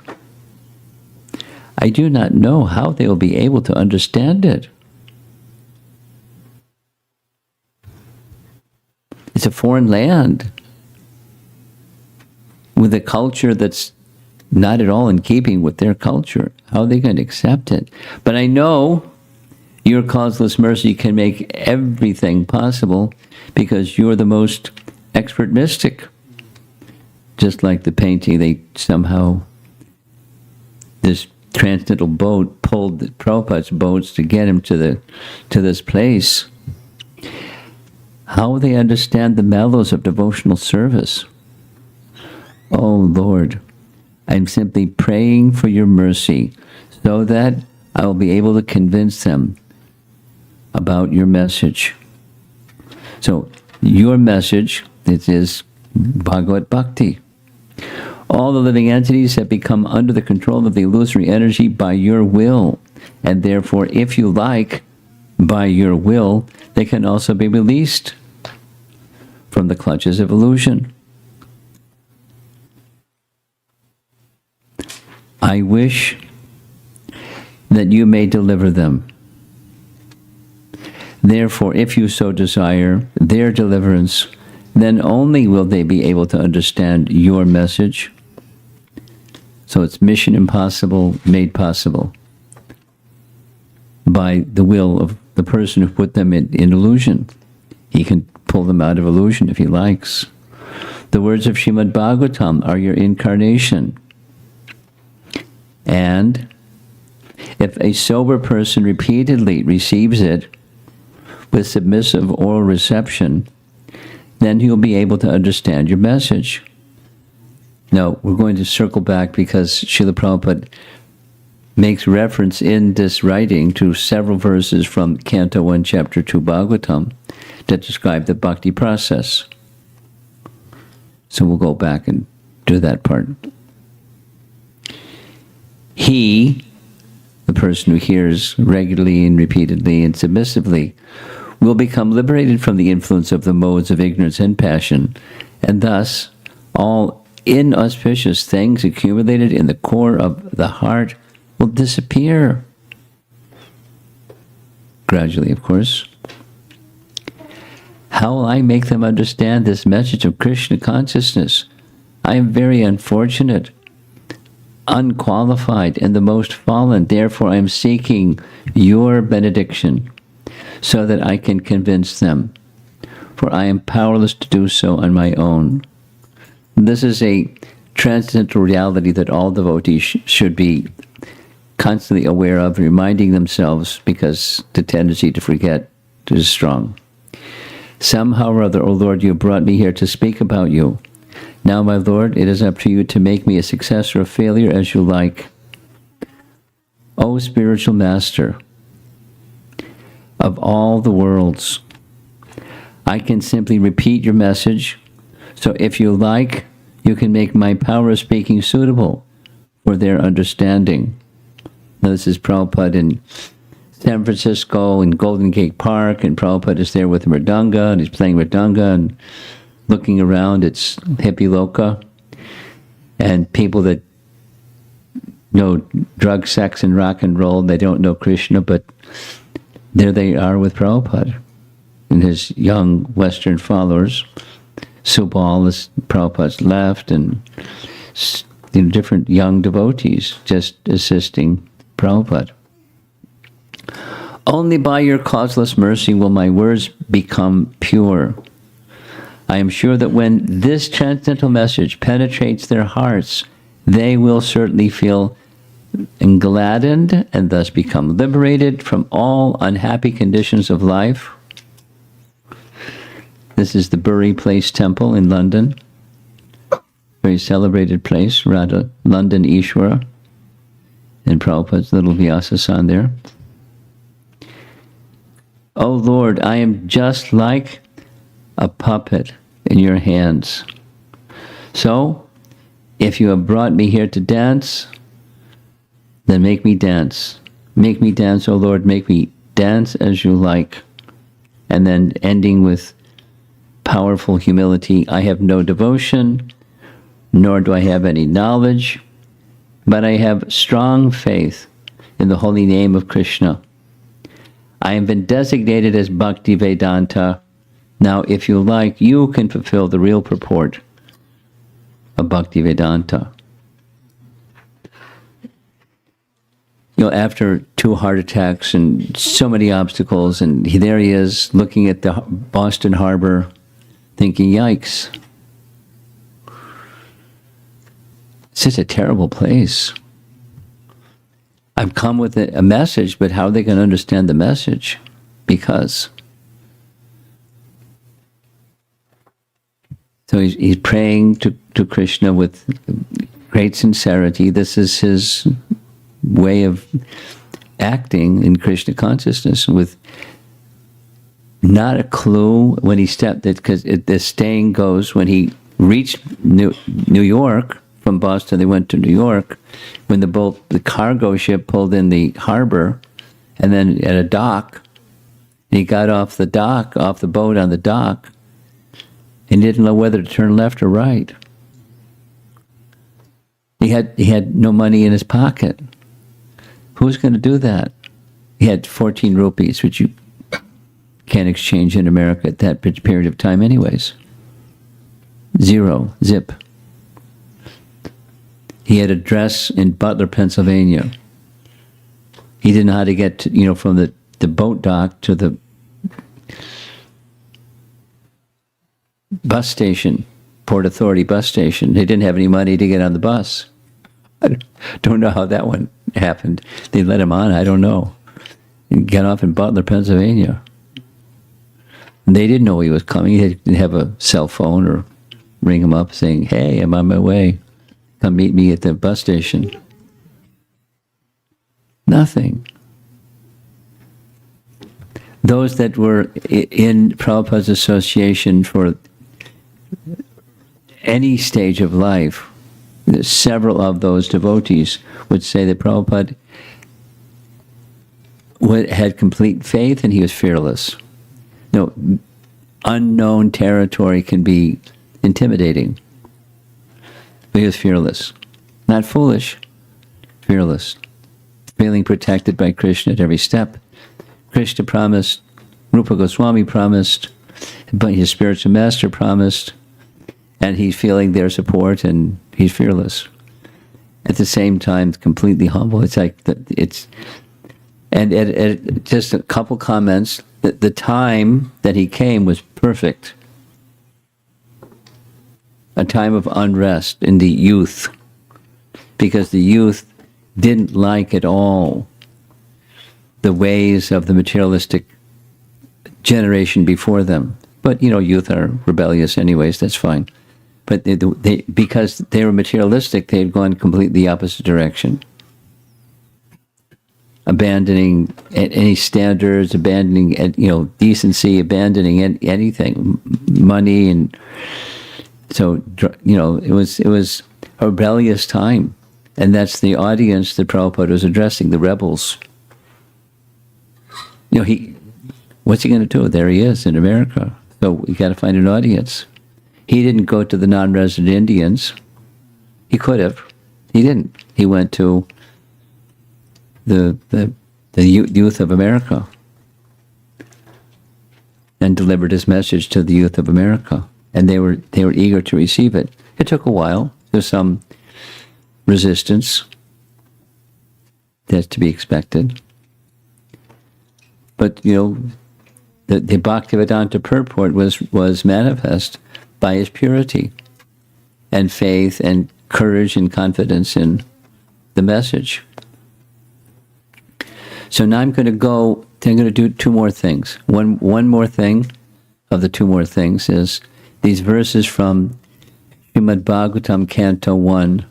I do not know how they will be able to understand it. It's a foreign land with a culture that's not at all in keeping with their culture. How are they going to accept it? But I know your causeless mercy can make everything possible because you're the most expert mystic. Just like the painting, they somehow, this transcendental boat pulled the Prabhupada's boats to get him to this place. How will they understand the mellows of devotional service? Oh Lord, I'm simply praying for your mercy so that I will be able to convince them about your message. So, your message, it is Bhagavad Bhakti. All the living entities have become under the control of the illusory energy by your will, and therefore, if you like, by your will, they can also be released from the clutches of illusion. I wish that you may deliver them. Therefore, if you so desire their deliverance, then only will they be able to understand your message. So it's mission impossible made possible by the will of the person who put them in illusion. He can pull them out of illusion if he likes. The words of Srimad Bhagavatam are your incarnation. And if a sober person repeatedly receives it with submissive oral reception, then he'll be able to understand your message. Now, we're going to circle back because Srila Prabhupada makes reference in this writing to several verses from Canto 1, Chapter 2 Bhagavatam that describe the bhakti process. So we'll go back and do that part. He, the person who hears regularly and repeatedly and submissively, will become liberated from the influence of the modes of ignorance and passion, and thus all inauspicious things accumulated in the core of the heart will disappear. Gradually, of course. How will I make them understand this message of Krishna consciousness? I am very unfortunate, unqualified, and the most fallen. Therefore, I am seeking your benediction so that I can convince them, for I am powerless to do so on my own. This is a transcendental reality that all devotees should be constantly aware of, reminding themselves, because the tendency to forget is strong. Somehow or other, O Lord, you brought me here to speak about you. Now, my Lord, it is up to you to make me a success or a failure as you like. O spiritual master of all the worlds, I can simply repeat your message, so if you like, you can make my power of speaking suitable for their understanding. Now, this is Prabhupada in San Francisco in Golden Gate Park, and Prabhupada is there with Mridanga, and he's playing Mridanga and looking around. It's hippie loka, and people that know drug, sex, and rock and roll, they don't know Krishna, but there they are with Prabhupada and his young Western followers. Subal is Prabhupada's left, and different young devotees just assisting Prabhupada. Only by your causeless mercy will my words become pure. I am sure that when this transcendental message penetrates their hearts, they will certainly feel gladdened and thus become liberated from all unhappy conditions of life. This is the Bury Place Temple in London. Very celebrated place, Radha London Ishwara, and Prabhupada's little Vyasasan there. O Lord, I am just like a puppet in your hands. So, if you have brought me here to dance, then make me dance. Make me dance, O Lord, make me dance as you like. And then ending with powerful humility, I have no devotion, nor do I have any knowledge, but I have strong faith in the holy name of Krishna. I have been designated as Bhakti Vedanta. Now, if you like, you can fulfill the real purport of Bhakti Vedanta. You know, after 2 heart attacks and so many obstacles, and there he is looking at the Boston Harbor, thinking, yikes. It's such a terrible place. I've come with a message, but how are they going to understand the message? Because. So he's praying to Krishna with great sincerity. This is his way of acting in Krishna consciousness, with not a clue when he stepped it, because the saying goes, when he reached New York, from Boston they went to New York, when the cargo ship pulled in the harbor, and then at a dock, he got off the boat on the dock, and didn't know whether to turn left or right. He had no money in his pocket. Who's going to do that? He had 14 rupees, which you can't exchange in America at that period of time anyways. 0, zip. He had a dress in Butler, Pennsylvania. He didn't know how to get from the boat dock to the bus station, Port Authority bus station. They didn't have any money to get on the bus. I don't know how that one happened. They let him on, I don't know. He got off in Butler, Pennsylvania. And they didn't know he was coming. They didn't have a cell phone or ring him up saying, hey, I'm on my way. Come meet me at the bus station. Nothing. Those that were in Prabhupada's association for any stage of life, several of those devotees would say that Prabhupada had complete faith and he was fearless. No, unknown territory can be intimidating. But he was fearless. Not foolish, fearless. Feeling protected by Krishna at every step. Krishna promised, Rupa Goswami promised, but his spiritual master promised, and he's feeling their support and he's fearless. At the same time, completely humble. It's like, and just a couple comments. The time that he came was perfect. A time of unrest in the youth, because the youth didn't like at all the ways of the materialistic generation before them. But, youth are rebellious anyways, that's fine. But because they were materialistic, they had gone completely the opposite direction. Abandoning any standards, abandoning, decency, abandoning anything, money, and so, it was a rebellious time. And that's the audience that Prabhupada was addressing, the rebels. What's he going to do? There he is in America. So we got to find an audience. He didn't go to the non-resident Indians. He could have. He didn't. He went to the youth of America and delivered his message to the youth of America. And they were eager to receive it. It took a while. There's some resistance. That's to be expected. But, the Bhaktivedanta purport was manifest by his purity and faith and courage and confidence in the message. So now I'm going to do two more things. One more thing of the two more things is these verses from Srimad Bhagavatam, Canto 1,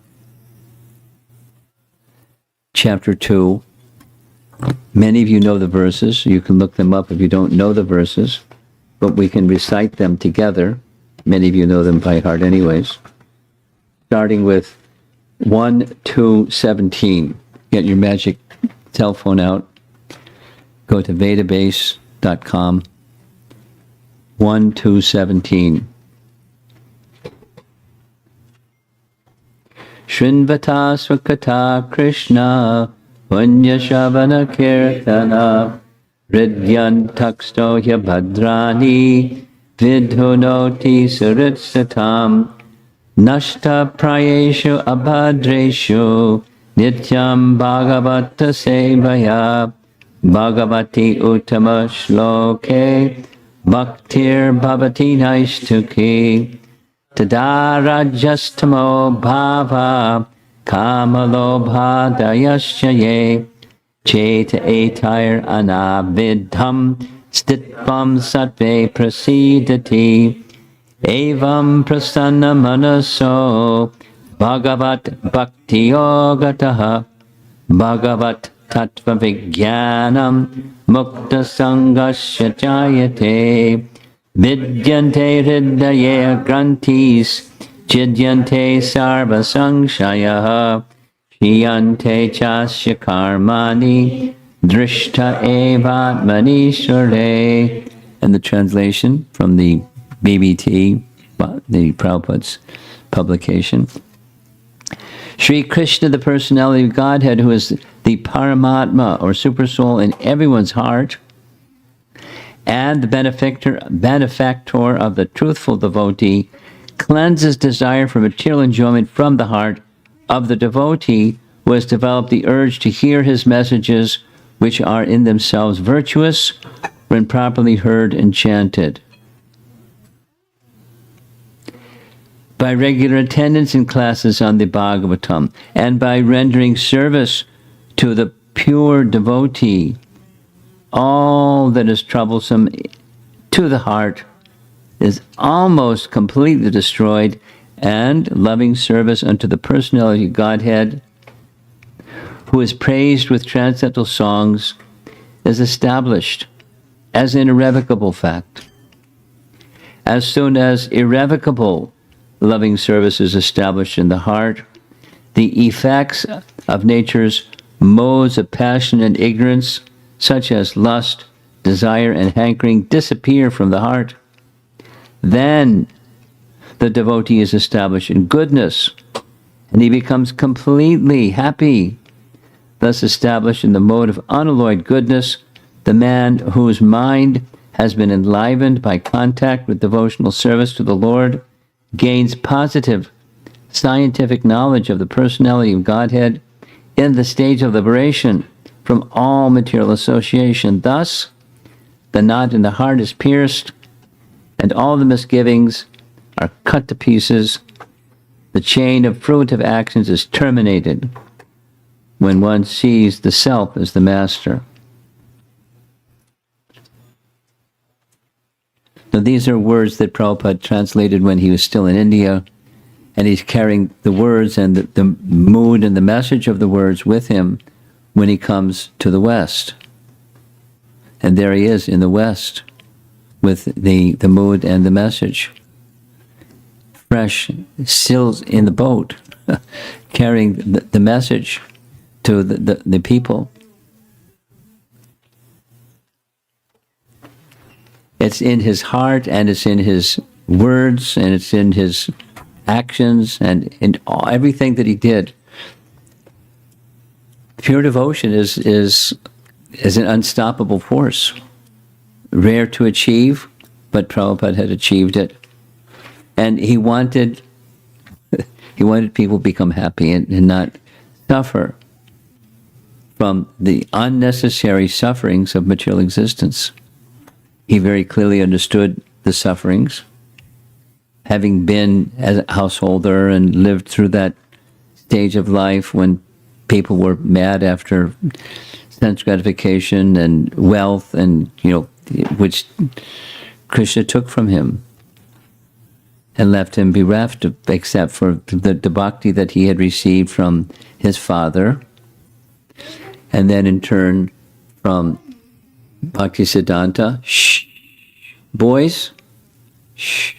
Chapter 2. Many of you know the verses. You can look them up if you don't know the verses, but we can recite them together. Many of you know them by heart anyways. Starting with 1, 2, 17. Get your magic cell phone out. Go to vedabase.com. 1, 2, 17. Shrinvata Swakata Krishna Punya Shavana Kirtana Ridyan Taksto Bhadrani Vidhunoti Suritsatam Nashta Prayeshu Abhadreshu Nityam Bhagavata Sevaya Bhagavati Uttama Shloke Bhaktir Bhavati Naishtuki Tadarajastamo Bhava Kamalobha Dayasyaye Cheta Etair Anavidham Stitvam Sattve Prasidati Evam Prasanna Manaso Bhagavat Bhakti Yogataha Bhagavat Tattva Vijnanam Mukta Sangasya Jayate Vidyante Hridaya Grantis Chidyante Sarva Sangshaya Shiyante Chasya Karmani Drishta Evatmani Shure. And the translation from the BBT, the Prabhupada's publication. Sri Krishna, the personality of Godhead, who is the Paramatma or Supersoul in everyone's heart, and the benefactor of the truthful devotee, cleanses desire for material enjoyment from the heart of the devotee who has developed the urge to hear his messages, which are in themselves virtuous when properly heard and chanted. by regular attendance in classes on the Bhagavatam, and by rendering service to the pure devotee, all that is troublesome to the heart is almost completely destroyed, and loving service unto the personality of Godhead, who is praised with transcendental songs, is established as an irrevocable fact. As soon as irrevocable loving service is established in the heart, the effects of nature's modes of passion and ignorance, such as lust, desire, and hankering, disappear from the heart. Then the devotee is established in goodness, and he becomes completely happy. Thus established in the mode of unalloyed goodness, the man whose mind has been enlivened by contact with devotional service to the Lord gains positive scientific knowledge of the personality of Godhead in the stage of liberation from all material association. Thus, the knot in the heart is pierced, and all the misgivings are cut to pieces. The chain of fruitive actions is terminated when one sees the self as the master. Now, these are words that Prabhupada translated when he was still in India, and he's carrying the words and the mood and the message of the words with him when he comes to the West. And there he is in the West with the mood and the message. Fresh, still in the boat, carrying the message to the people. It's in his heart, and it's in his words, and it's in his actions, and in everything that he did. Pure devotion is an unstoppable force. Rare to achieve, but Prabhupada had achieved it. And he wanted people to become happy and not suffer from the unnecessary sufferings of material existence. He very clearly understood the sufferings, having been as a householder and lived through that stage of life when people were mad after sense gratification and wealth, and which Krishna took from him and left him bereft, except for the bhakti that he had received from his father, and then in turn from Bhakti Siddhanta. Shh, boys, shh.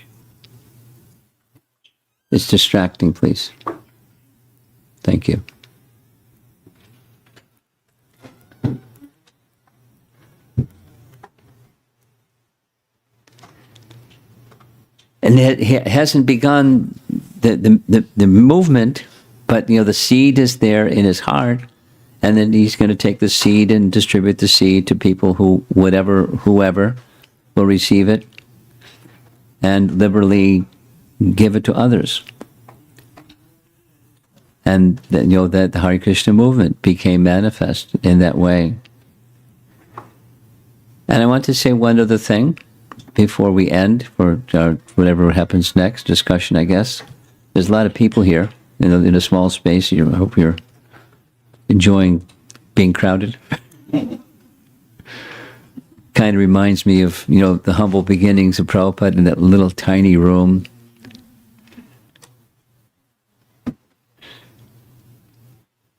It's distracting, please. Thank you. And it hasn't begun the movement, but the seed is there in his heart, and then he's going to take the seed and distribute the seed to people whoever will receive it, and liberally give it to others. And that the Hare Krishna movement became manifest in that way. And I want to say one other thing before we end for whatever happens next, discussion, I guess. There's a lot of people here in a small space. I hope you're enjoying being crowded. Kind of reminds me of, the humble beginnings of Prabhupada in that little tiny room.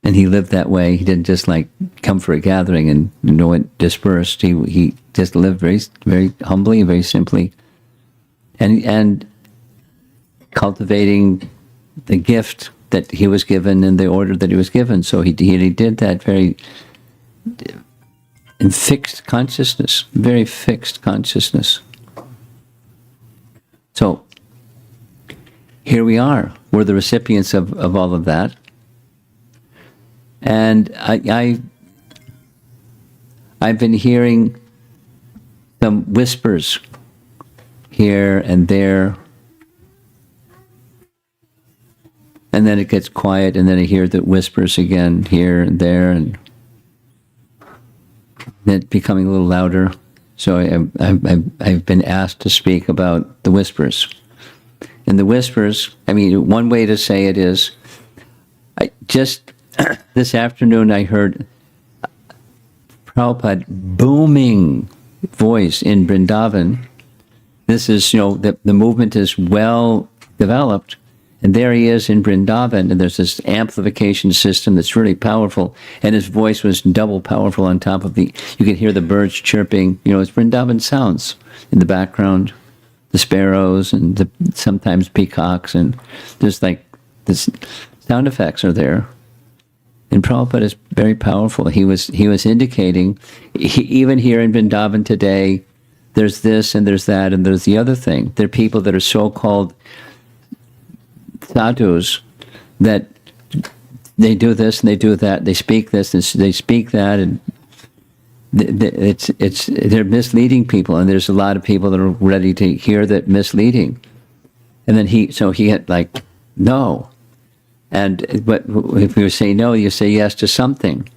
And he lived that way. He didn't just come for a gathering and it dispersed. He just lived very, very humbly and very simply, and cultivating the gift that he was given in the order that he was given. So he did that very in fixed consciousness, very fixed consciousness. So here we are. We're the recipients of all of that. And I've been hearing some whispers here and there, and then it gets quiet, and then I hear the whispers again here and there, and then becoming a little louder. So I've been asked to speak about the whispers, And the whispers, I mean, one way to say it is, I just this afternoon I heard Prabhupada booming voice in Vrindavan. This is, the movement is well developed, and there he is in Vrindavan, and there's this amplification system that's really powerful, and his voice was double powerful on top of you could hear the birds chirping, it's Vrindavan sounds in the background, the sparrows and sometimes peacocks, and there's like this sound effects are there. And Prabhupada is very powerful. He was indicating, even here in Vrindavan today, there's this and there's that and there's the other thing. There are people that are so-called sadhus that they do this and they do that. They speak this and they speak that, and they're misleading people. And there's a lot of people that are ready to hear that misleading. And then he had like, no. But if you say no, you say yes to something.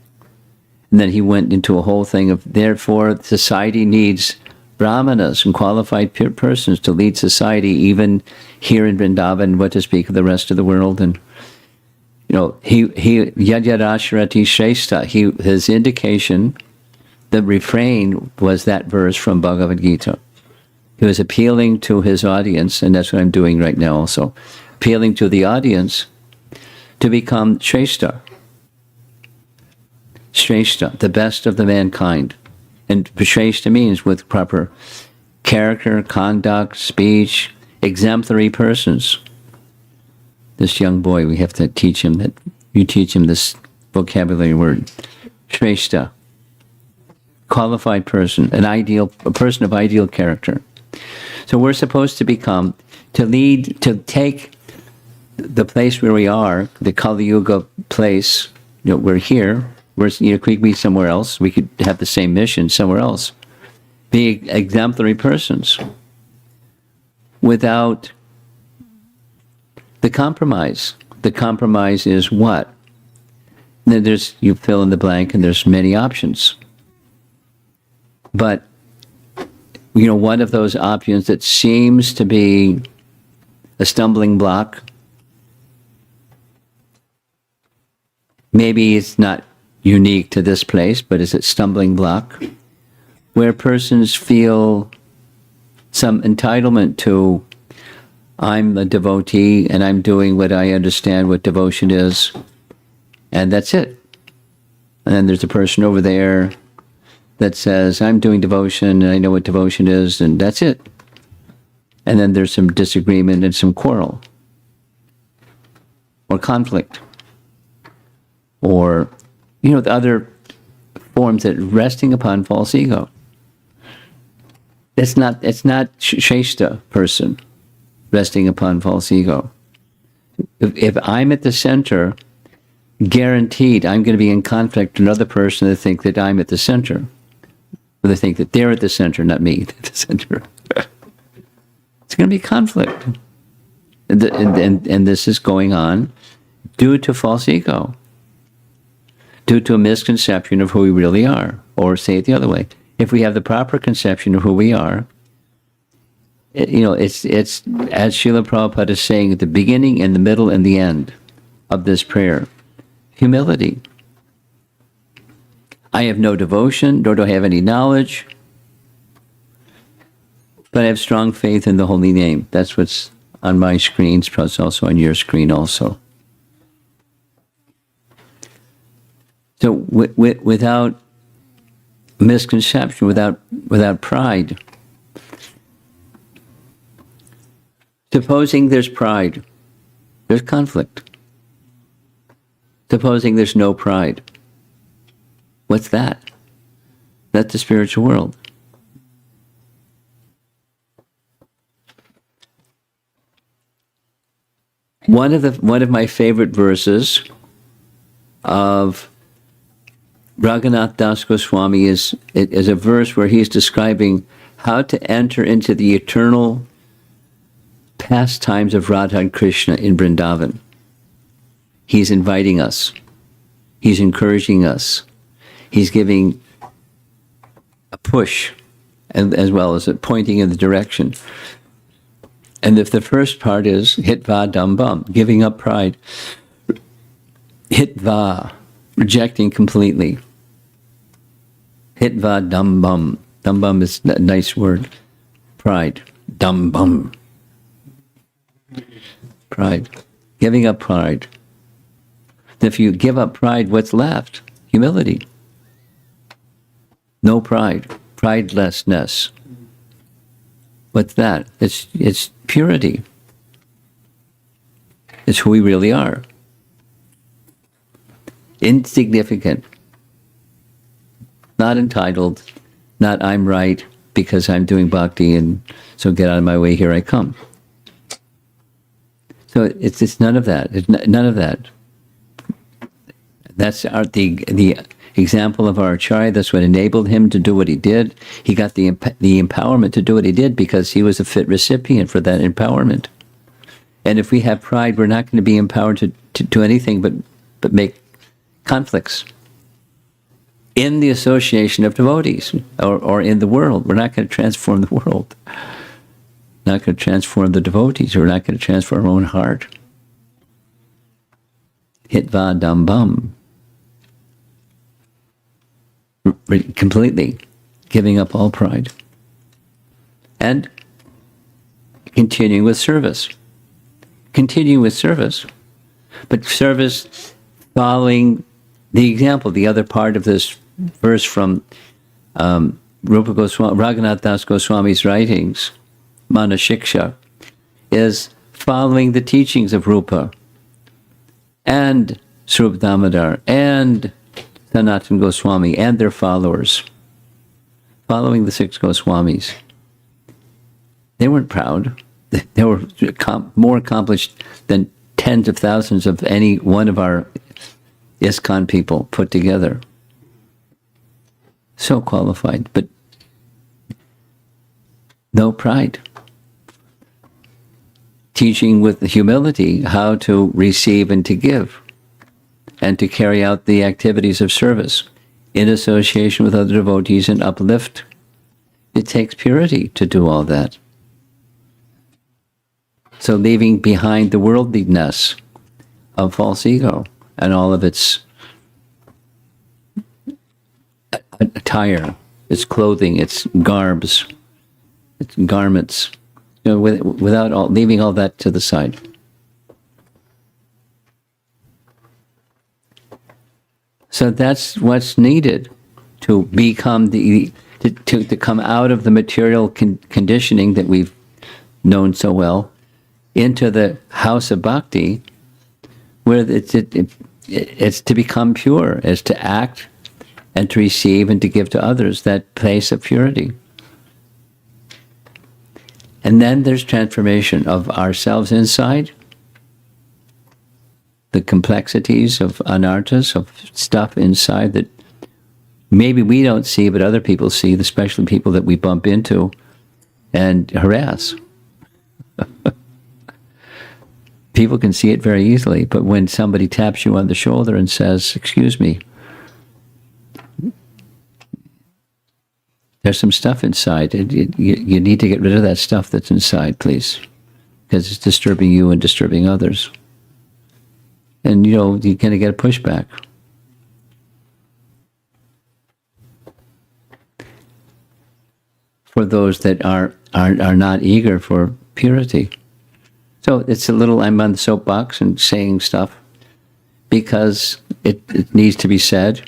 And then he went into a whole thing of, therefore, society needs brahmanas and qualified persons to lead society, even here in Vrindavan, what to speak of the rest of the world. And, he yad yad ashrati shrestha, his indication, the refrain was that verse from Bhagavad Gita. He was appealing to his audience, and that's what I'm doing right now also, appealing to the audience to become Shrestha. Shrestha, the best of the mankind. And Shrestha means with proper character, conduct, speech, exemplary persons. This young boy, we have to teach him that, you teach him this vocabulary word. Shrestha. Qualified person, a person of ideal character. So we're supposed to become, to take the place where we are, the Kali Yuga place, we're here, we could be somewhere else, we could have the same mission somewhere else, be exemplary persons without the compromise. The compromise is what? Then you fill in the blank, and there's many options. But, one of those options that seems to be a stumbling block, maybe it's not unique to this place, but is it stumbling block, where persons feel some entitlement to, I'm a devotee and I'm doing what I understand what devotion is, and that's it. And then there's a person over there that says, I'm doing devotion and I know what devotion is, and that's it. And then there's some disagreement and some quarrel or conflict, or the other forms that resting upon false ego. It's not Shrestha person resting upon false ego. If I'm at the center, guaranteed I'm going to be in conflict with another person that think that I'm at the center. Or they think that they're at the center, not me at the center. It's going to be conflict. And this is going on due to false ego, due to a misconception of who we really are. Or say it the other way. If we have the proper conception of who we are, it's as Srila Prabhupada is saying at the beginning and the middle and the end of this prayer, humility. I have no devotion, nor do I have any knowledge, but I have strong faith in the holy name. That's what's on my screen, plus also on your screen also. So without misconception, without pride, supposing there's pride, there's conflict. Supposing there's no pride, what's that? That's the spiritual world. One of my favorite verses of Raghunath Das Goswami is a verse where he's describing how to enter into the eternal pastimes of Radha and Krishna in Vrindavan. He's inviting us. He's encouraging us. He's giving a push, as well as a pointing in the direction. And if the first part is hitva dam bum, giving up pride, hitva, rejecting completely. Hitva dam bum. Dam bum is a nice word. Pride. Dam bum. Pride. Giving up pride. If you give up pride, what's left? Humility. No pride. Pridelessness. What's that? It's purity. It's who we really are. Insignificant. Not entitled. Not I'm right because I'm doing bhakti and so get out of my way, here I come. So it's none of that. It's none of that. That's the example of our Acharya. That's what enabled him to do what he did. He got the empowerment to do what he did because he was a fit recipient for that empowerment. And if we have pride, we're not going to be empowered to do anything but make conflicts in the association of devotees or in the world. We're not going to transform the world. Not going to transform the devotees. We're not going to transform our own heart. Hitva dam bum. Completely giving up all pride. And continuing with service. Continuing with service. But service following the example. The other part of this verse from Raghunath Das Goswami's writings, Mana Shiksha, is following the teachings of Rupa and Swarup Damodar and Sanatana Goswami and their followers, following the 6 Goswamis. They weren't proud. They were more accomplished than tens of thousands of any one of our ISKCON people put together. So qualified, but no pride. Teaching with humility how to receive and to give, and to carry out the activities of service in association with other devotees and uplift. It takes purity to do all that. So leaving behind the worldliness of false ego and all of its attire, its clothing, its garbs, its garments, without leaving all that to the side. So that's what's needed to become to come out of the material conditioning that we've known so well into the house of bhakti, where it's to become pure, is to act and to receive and to give to others, that place of purity. And then there's transformation of ourselves inside, the complexities of anarthas, of stuff inside that maybe we don't see, but other people see, especially people that we bump into and harass. People can see it very easily, but when somebody taps you on the shoulder and says, "Excuse me, there's some stuff inside. You need to get rid of that stuff that's inside, please, because it's disturbing you and disturbing others." And, you're going to get a pushback. For those that are not eager for purity. So it's a little, I'm on the soapbox and saying stuff because it needs to be said.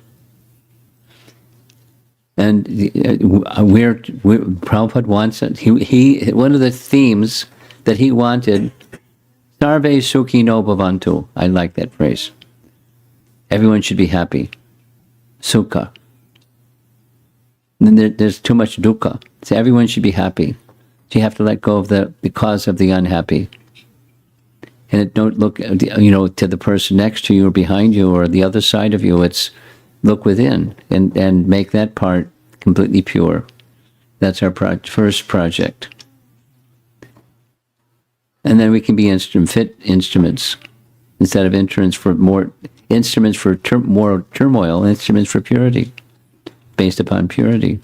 And Prabhupada wants it. He one of the themes that he wanted, Sarve Sukhino Bhavantu. I like that phrase. Everyone should be happy. Sukha. And then there's too much dukkha. So everyone should be happy. So you have to let go of the cause of the unhappy. And don't look, to the person next to you or behind you or the other side of you. It's look within and make that part completely pure. That's our first project. And then we can be fit instruments instead of instruments for more turmoil, instruments for purity, based upon purity.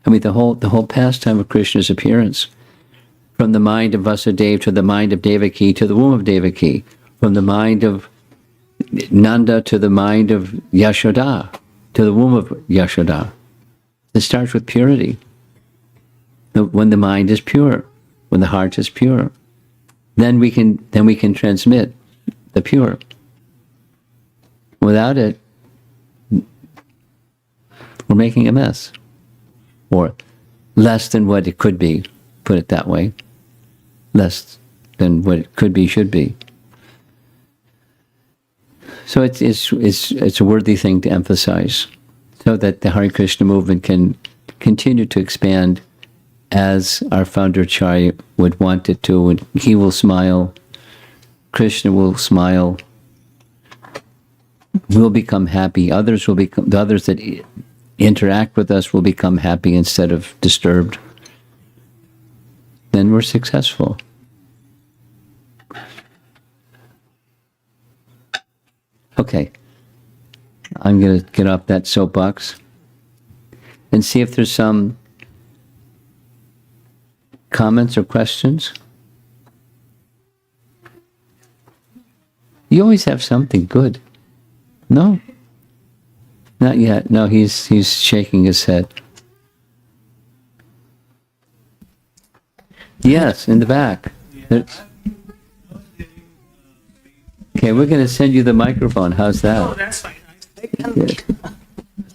I mean, the whole pastime of Krishna's appearance, from the mind of Vasudeva to the mind of Devaki to the womb of Devaki, from the mind of Nanda to the mind of Yashoda, to the womb of Yashoda. It starts with purity. When the mind is pure, when the heart is pure, then we can transmit the pure. Without it, we're making a mess, or less than what it could be. Put it that way, less than what it could be, should be. So it's a worthy thing to emphasize, so that the Hare Krishna movement can continue to expand as our founder Acharya would want it to, and he will smile, Krishna will smile, we'll become happy, the others that interact with us will become happy instead of disturbed. Then we're successful. Okay, I'm going to get off that soapbox and see if there's some comments or questions. You always have something good. No? Not yet. No, he's shaking his head. Yes, in the back. Okay, we're going to send you the microphone. How's that? Oh, that's fine.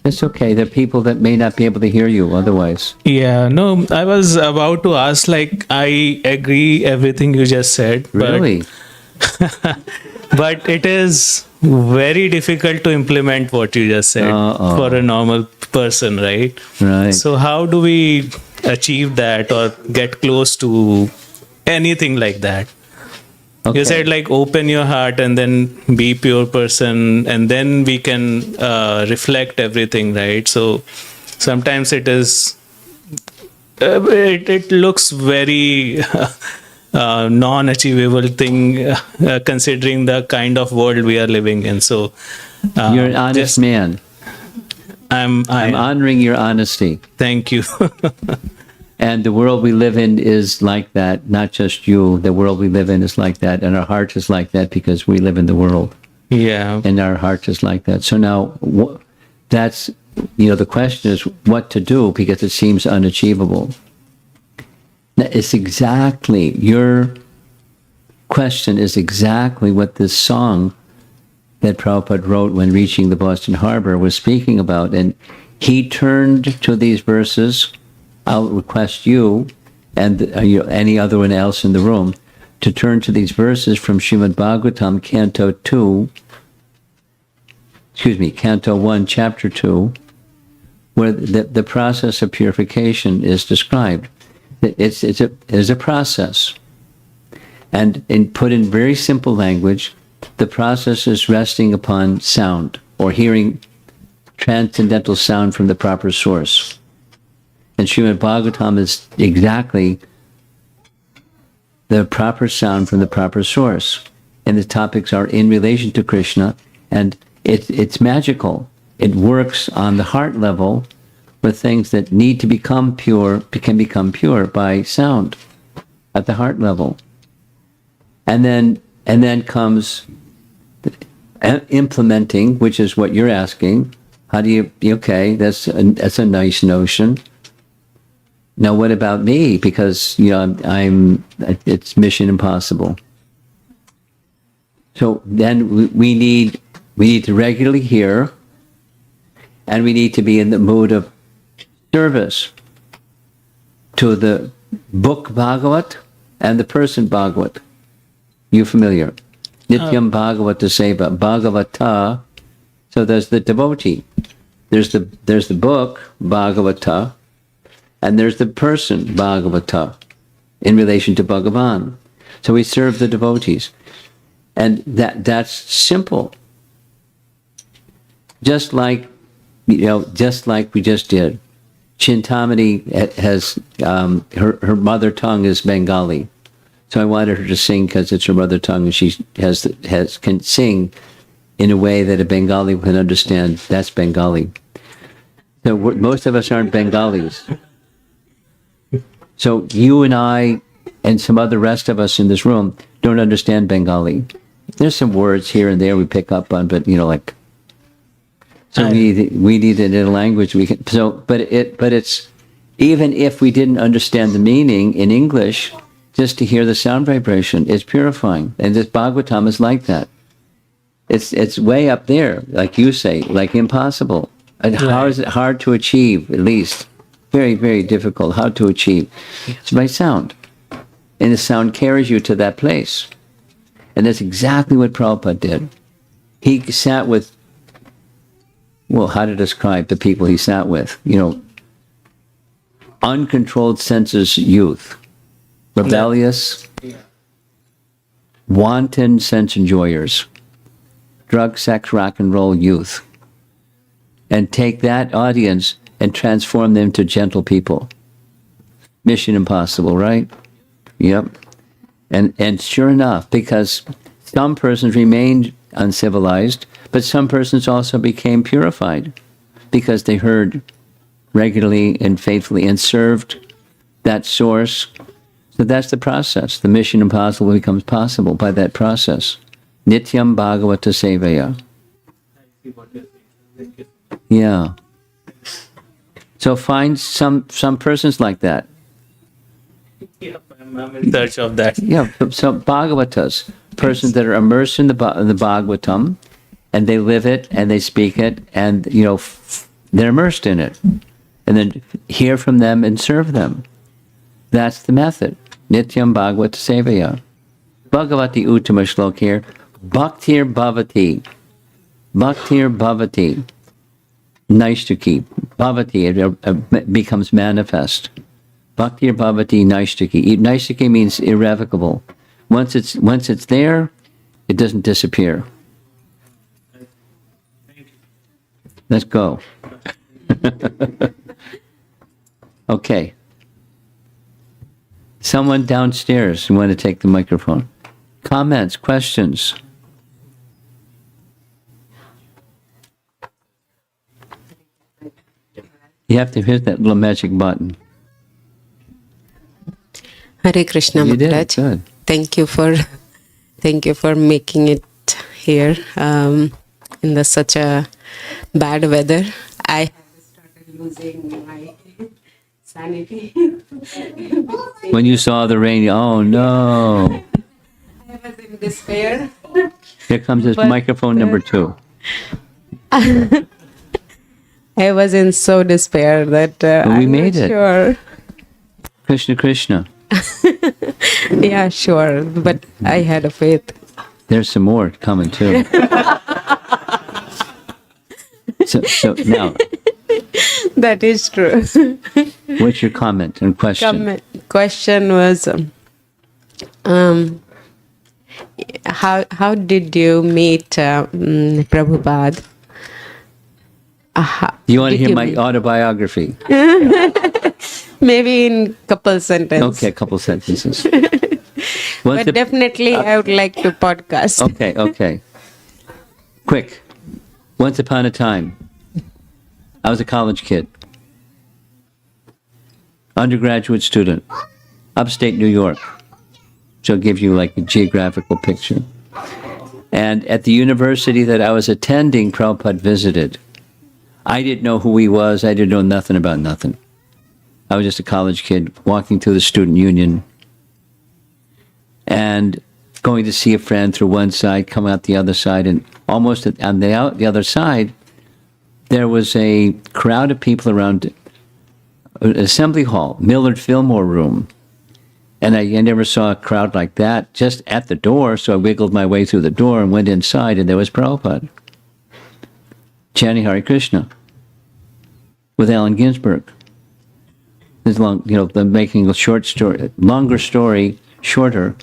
It's okay. There are people that may not be able to hear you otherwise. Yeah, no, I was about to ask, like, I agree everything you just said. Really? But it is very difficult to implement what you just said for a normal person, right? Right. So how do we achieve that or get close to anything like that? Okay. You said, like, open your heart and then be pure person, and then we can reflect everything, right? So sometimes it is it looks very non-achievable thing, considering the kind of world we are living in. So You're an honest man. I'm honoring your honesty. Thank you. And the world we live in is like that. Not just you. The world we live in is like that. And our heart is like that because we live in the world. Yeah. And our heart is like that. So now that's, the question is what to do, because it seems unachievable. Now, it's exactly, your question is exactly what this song that Prabhupada wrote when reaching the Boston Harbor was speaking about. And he turned to these verses. I'll request you and any other one else in the room to turn to these verses from Srimad Bhagavatam, Canto 1, Chapter 2, where the process of purification is described. It's a process. And put in very simple language, the process is resting upon sound, or hearing transcendental sound from the proper source. And Srimad Bhagavatam is exactly the proper sound from the proper source. And the topics are in relation to Krishna, and it's magical. It works on the heart level with things that need to become pure, can become pure by sound at the heart level. And then comes implementing, which is what you're asking. How do you, okay, that's a nice notion. Now, what about me? Because, it's mission impossible. So then we need to regularly hear, and we need to be in the mood of service to the book Bhagavat and the person Bhagavat. You familiar? Nityam Bhagavata Seva, Bhagavata. So there's the devotee. There's the book Bhagavata, and there's the person Bhagavata in relation to Bhagavan. So we serve the devotees. And that's simple. Just like we just did. Chintamani has, her mother tongue is Bengali. So I wanted her to sing because it's her mother tongue, and she can sing in a way that a Bengali can understand. That's Bengali. So most of us aren't Bengalis. So you and I and some other rest of us in this room don't understand Bengali. There's some words here and there we pick up on, but like, so we need it in a language we can. So, but it's, even if we didn't understand the meaning in English, just to hear the sound vibration is purifying. And this Bhagavatam is like that. It's way up there, like you say, like impossible. And how is it hard to achieve, at least? Very, very difficult. How to achieve? It's by sound. And the sound carries you to that place. And that's exactly what Prabhupada did. He sat with, well, how to describe the people he sat with? Uncontrolled senses youth. Rebellious, wanton sense enjoyers. Drug, sex, rock and roll youth. And take that audience and transform them to gentle people. Mission impossible, right? Yep. And sure enough, because some persons remained uncivilized, but some persons also became purified because they heard regularly and faithfully and served that source. So that's the process. The mission impossible becomes possible by that process. Nityam Bhagavata Sevaya. Yeah. So find some persons like that. I'm in search of that. Yeah, so Bhagavatas, persons that are immersed in the Bhagavatam, and they live it, and they speak it, and, they're immersed in it. And then hear from them and serve them. That's the method. Nityam Bhagavata Sevaya. Bhagavati Uttama Shlok here. Bhaktir Bhavati. Bhaktir Bhavati. Naishtuki. Bhavati, it becomes manifest. Bhaktir Bhavati Naishtuki. Naishtuki means irrevocable. Once it's there, it doesn't disappear. Let's go. Okay. Someone downstairs, you want to take the microphone. Comments, questions? You have to hit that little magic button. Hare Krishna, You did Maharaj. good. Thank you for making it here in such a bad weather. I started losing my sanity. When you saw the rain, oh no. I was in despair. Here comes this But, microphone number 2. I was in so despair that But we I'm made not it. Sure. Krishna Krishna. Yeah, sure. But I had a faith. There's some more coming too. So now, That is true. what's your comment and question? Question was, how did you meet Prabhupada? Do you want to Did hear you my meet- autobiography? Maybe in couple sentences. Okay, a couple sentences. But definitely, I would like to podcast. Okay. Quick. Once upon a time, I was a college kid, undergraduate student, upstate New York. She'll give you like a geographical picture. And at the university that I was attending, Prabhupada visited. I didn't know who he was. I didn't know nothing about nothing. I was just a college kid walking through the student union and going to see a friend through one side, coming out the other side, and almost on the other side, there was a crowd of people around an assembly hall, Millard Fillmore room. And I never saw a crowd like that just at the door, so I wiggled my way through the door and went inside, and there was Prabhupada chanting Hare Krishna with Allen Ginsberg. This long, them making a short story, longer story, shorter.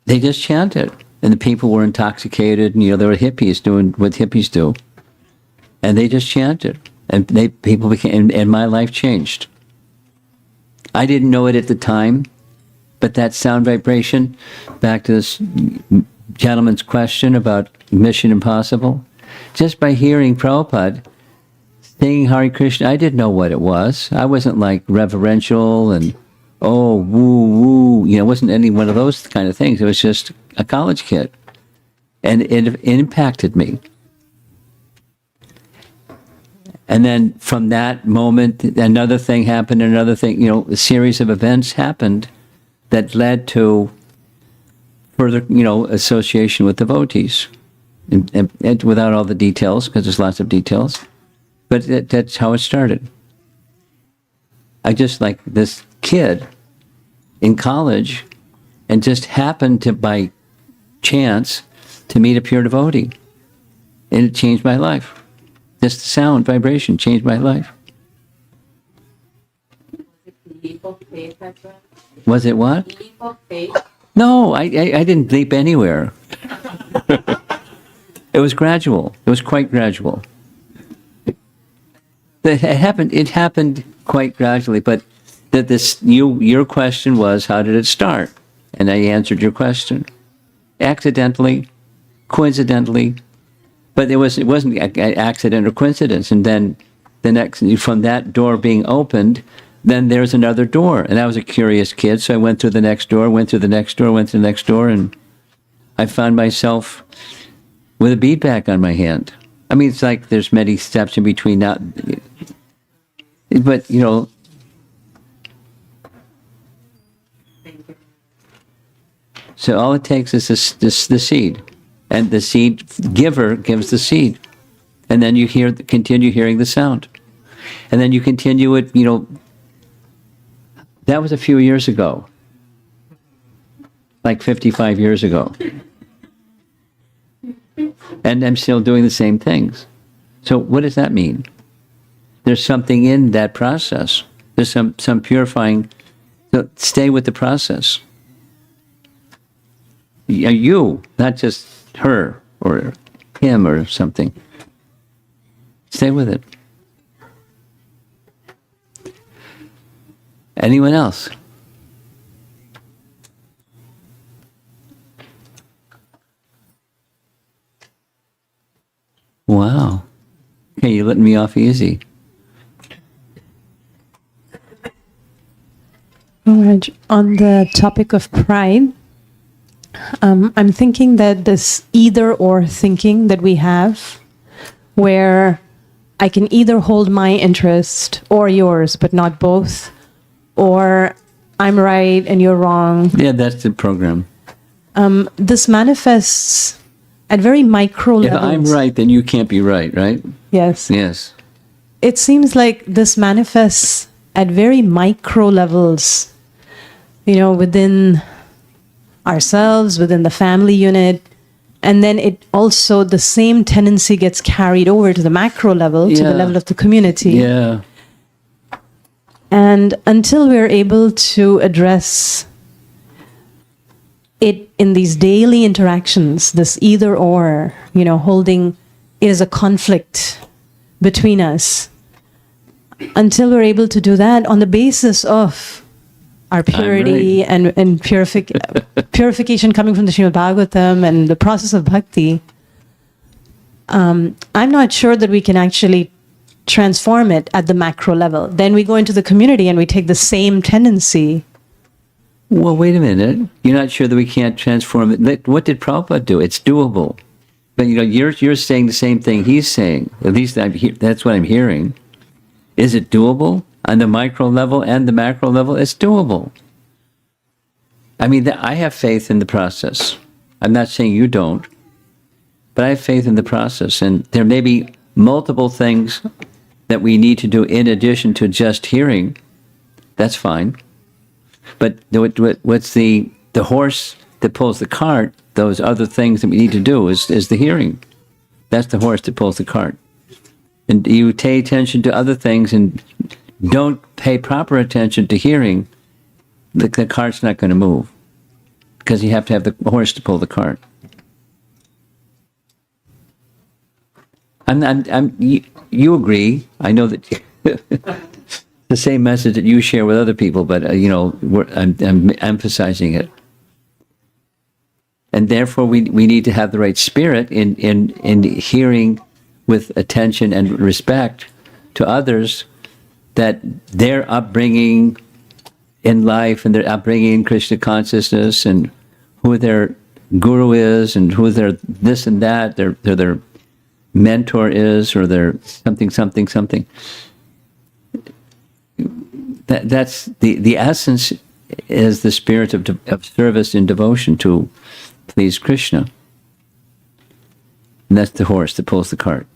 They just chanted, and the people were intoxicated, and there were hippies doing what hippies do, and they just chanted, and people became, and my life changed. I didn't know it at the time, but that sound vibration, back to this gentleman's question about Mission Impossible, just by hearing Prabhupada singing Hare Krishna, I didn't know what it was. I wasn't like reverential and oh, woo, woo. It wasn't any one of those kind of things. It was just a college kid. And it impacted me. And then from that moment, another thing happened, another thing, a series of events happened that led to further, association with devotees. And without all the details, because there's lots of details. But that's how it started. I just like this kid in college and just happened to, by chance, to meet a pure devotee. And it changed my life. Just the sound, vibration changed my life. Was it what? No, I didn't leap anywhere. It was gradual. It was quite gradual. It happened quite gradually, but your question was, how did it start? And I answered your question. Accidentally, coincidentally, but it wasn't an accident or coincidence. And then from that door being opened, then there's another door. And I was a curious kid, so I went through the next door, went through the next door, went through the next door, and I found myself with a beadbag on my hand. I mean, it's like there's many steps in between that. But, so all it takes is the seed. And the seed giver gives the seed. And then you continue hearing the sound. And then you continue it, that was a few years ago. Like 55 years ago. And I'm still doing the same things. So what does that mean? There's something in that process. There's some purifying. So stay with the process. You, not just her or him or something. Stay with it. Anyone else? Wow. Okay, you're letting me off easy. Maharaj, on the topic of pride, I'm thinking that this either or thinking that we have, where I can either hold my interest or yours, but not both, or I'm right and you're wrong. Yeah, that's the program. This manifests at very micro If levels. I'm right, then you can't be right, right? Yes. Yes. It seems like this manifests at very micro levels, within ourselves, within the family unit. And then it also, the same tendency gets carried over to the macro level, to the Yeah. level of the community. Yeah. And until we're able to address it in these daily interactions, this either or, holding it as a conflict between us, until we're able to do that on the basis of our purity and purification coming from the Srimad Bhagavatam and the process of bhakti, I'm not sure that we can actually transform it at the macro level. Then we go into the community and we take the same tendency. Well, wait a minute. You're not sure that we can't transform it. What did Prabhupada do? It's doable. But you're saying the same thing he's saying. At least that's what I'm hearing. Is it doable on the micro level and the macro level? It's doable. I mean, I have faith in the process. I'm not saying you don't, but I have faith in the process. And there may be multiple things that we need to do in addition to just hearing. That's fine. But what's the horse that pulls the cart? Those other things that we need to do is the hearing. That's the horse that pulls the cart. And you pay attention to other things and don't pay proper attention to hearing, the cart's not going to move. Because you have to have the horse to pull the cart. You agree. I know that the same message that you share with other people, but I'm emphasizing it. And therefore, we need to have the right spirit in hearing with attention and respect to others, that their upbringing in life and their upbringing in Krishna consciousness and who their guru is and who their this and that, their mentor is, or their something. That's the essence is the spirit of service and devotion to please Krishna. And that's the horse that pulls the cart.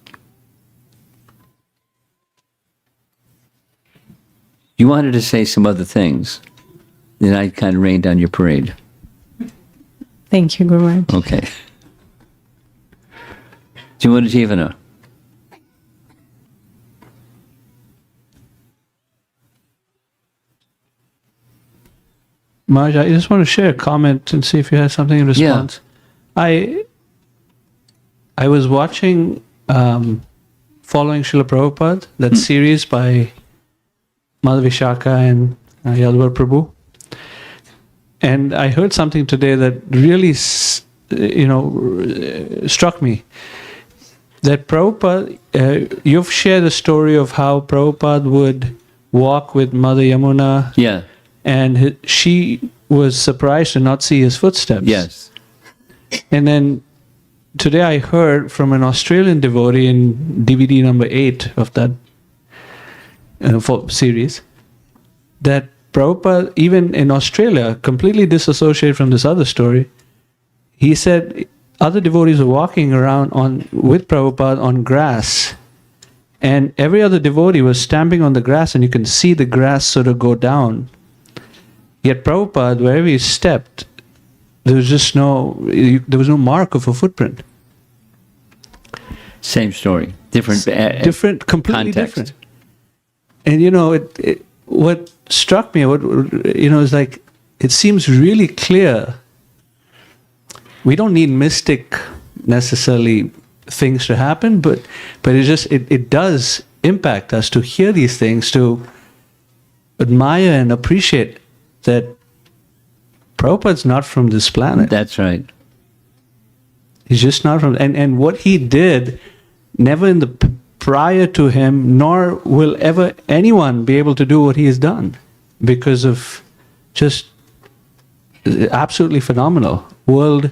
You wanted to say some other things, then I kind of rained on your parade. Thank you, Guru Maharaj. Okay. Jivana Jivana. Maharaj, I just want to share a comment and see if you have something in response. I was watching, following Srila Prabhupada, that series by Madhavi Shaka and Yadvar Prabhu. And I heard something today that really, struck me. That Prabhupada, you've shared the story of how Prabhupada would walk with Mother Yamuna. Yeah. And she was surprised to not see his footsteps. Yes. And then today I heard from an Australian devotee in DVD number 8 of that series that Prabhupada, even in Australia, completely disassociated from this other story. He said other devotees were walking around with Prabhupada on grass, and every other devotee was stamping on the grass, and you can see the grass sort of go down. Yet Prabhupada, wherever he stepped, there was no mark of a footprint. Same story, different, completely context. different. And what struck me, is like it seems really clear. We don't need mystic necessarily things to happen, but it does impact us to hear these things, to admire and appreciate that Prabhupada's not from this planet. That's right. He's just not from, and what he did, never in the prior to him, nor will ever anyone be able to do what he has done, because of just absolutely phenomenal world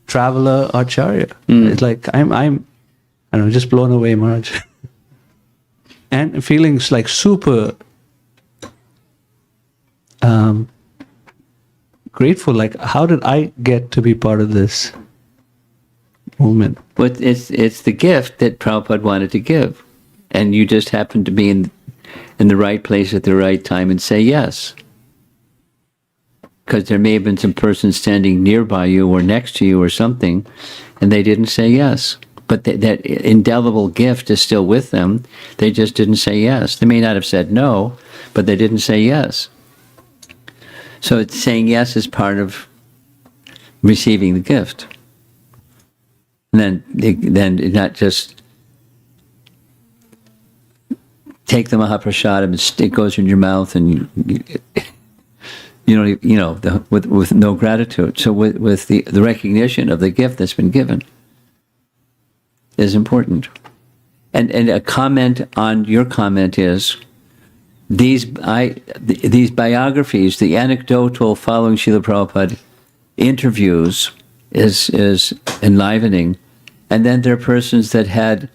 traveler Acharya. It's like I'm I don't know, just blown away, Maharaj. And feelings like super grateful, like how did I get to be part of this movement? But it's the gift that Prabhupada wanted to give, and you just happened to be in the right place at the right time and say yes. Because there may have been some person standing nearby you or next to you or something, and they didn't say yes. But that indelible gift is still with them. They just didn't say yes. They may not have said no, but they didn't say yes. So it's saying yes is part of receiving the gift. And then not just take the Mahaprasad and it goes in your mouth and with no gratitude. So with the recognition of the gift that's been given is important. And a comment on your comment is these biographies, the anecdotal following Srila Prabhupada interviews is enlivening. And then there are persons that had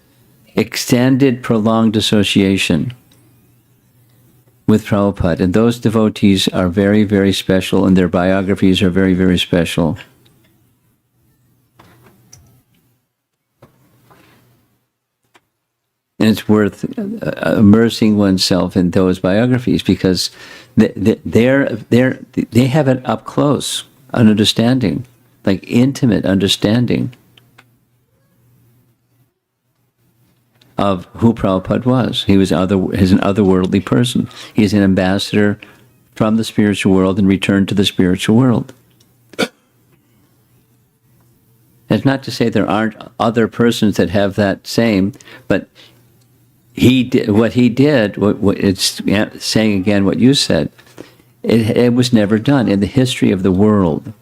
extended, prolonged association with Prabhupada. And those devotees are very, very special, and their biographies are very, very special. And it's worth immersing oneself in those biographies because they have it up close, an understanding, like intimate understanding of who Prabhupada was. He's an otherworldly person. He's an ambassador from the spiritual world and returned to the spiritual world. That's not to say there aren't other persons that have that same, but what he did, it's saying again what you said, it was never done in the history of the world.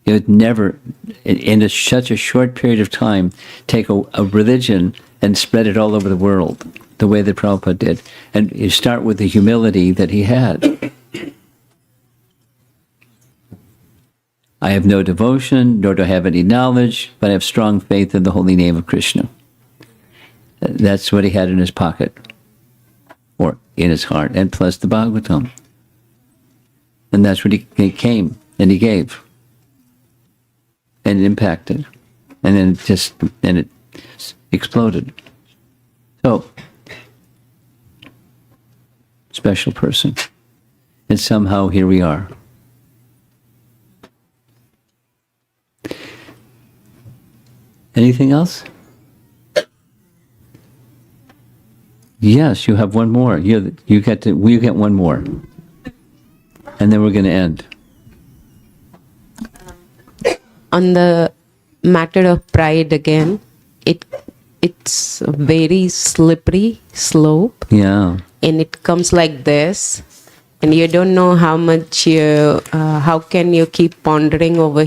It would never, in such a short period of time, take a religion and spread it all over the world. the way that Prabhupada did. And you start with the humility that he had. I have no devotion, nor do I have any knowledge, but I have strong faith in the holy name of Krishna. That's what he had in his pocket, or in his heart, and plus the Bhagavatam. And that's what he came, and he gave. And it impacted. And then it exploded. So, special person. And somehow here we are. Anything else? Yes, you have one more. We get one more. And then we're going to end. On the matter of pride again, it's a very slippery slope, Yeah. and it comes like this, and you don't know how much how can you keep pondering over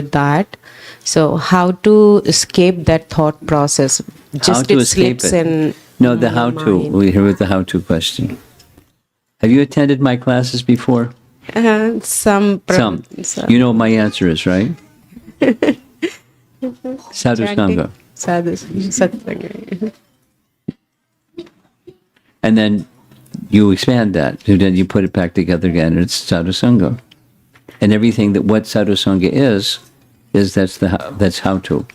that. So how to escape that thought process? Just to it escape slips it? in. No, the my how-to. mind. We're here with the how-to question. Have you attended my classes before? Some. You know what my answer is, right? Sadhu Sangha. Satsanga. And then you expand that. And then you put it back together again, and it's Sadhu Sangha. And everything that what Sadhu Sangha is that's how to.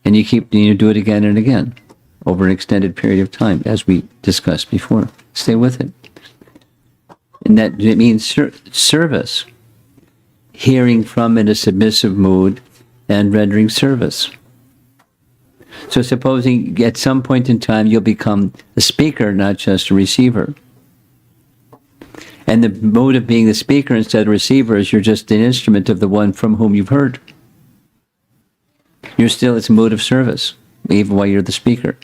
And you do it again and again over an extended period of time, as we discussed before. Stay with it. And that it means service. Hearing from in a submissive mood and rendering service. So supposing at some point in time you'll become a speaker, not just a receiver. And the mode of being the speaker instead of receiver is you're just an instrument of the one from whom you've heard. It's a mode of service, even while you're the speaker.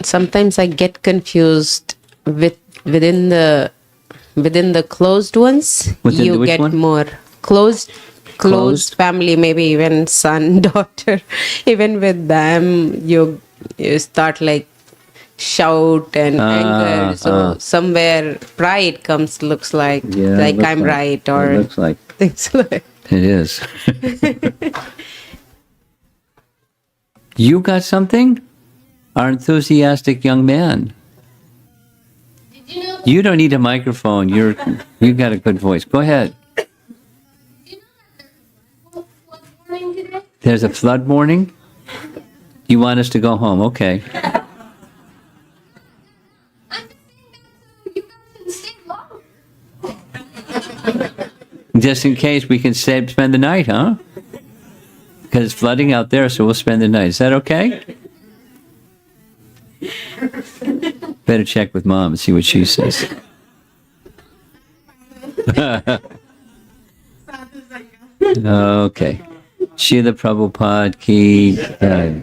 Sometimes I get confused within the closed ones. Within you the which get one? more closed Closed? family, maybe even son, daughter. Even with them, you start like shout and anger. So somewhere pride comes. Looks like I'm right, or it looks like things like. it is. You got something? Our enthusiastic young man. Did you know? You don't need a microphone. You've got a good voice. Go ahead. Did you know that there's a flood warning today? There's a flood warning. You want us to go home? Okay. I'm just saying that so you guys can stay longer. Just in case we can spend the night, huh? Because it's flooding out there, so we'll spend the night. Is that okay? Better check with Mom and see what she says. Okay. Srila Prabhupada ki jai.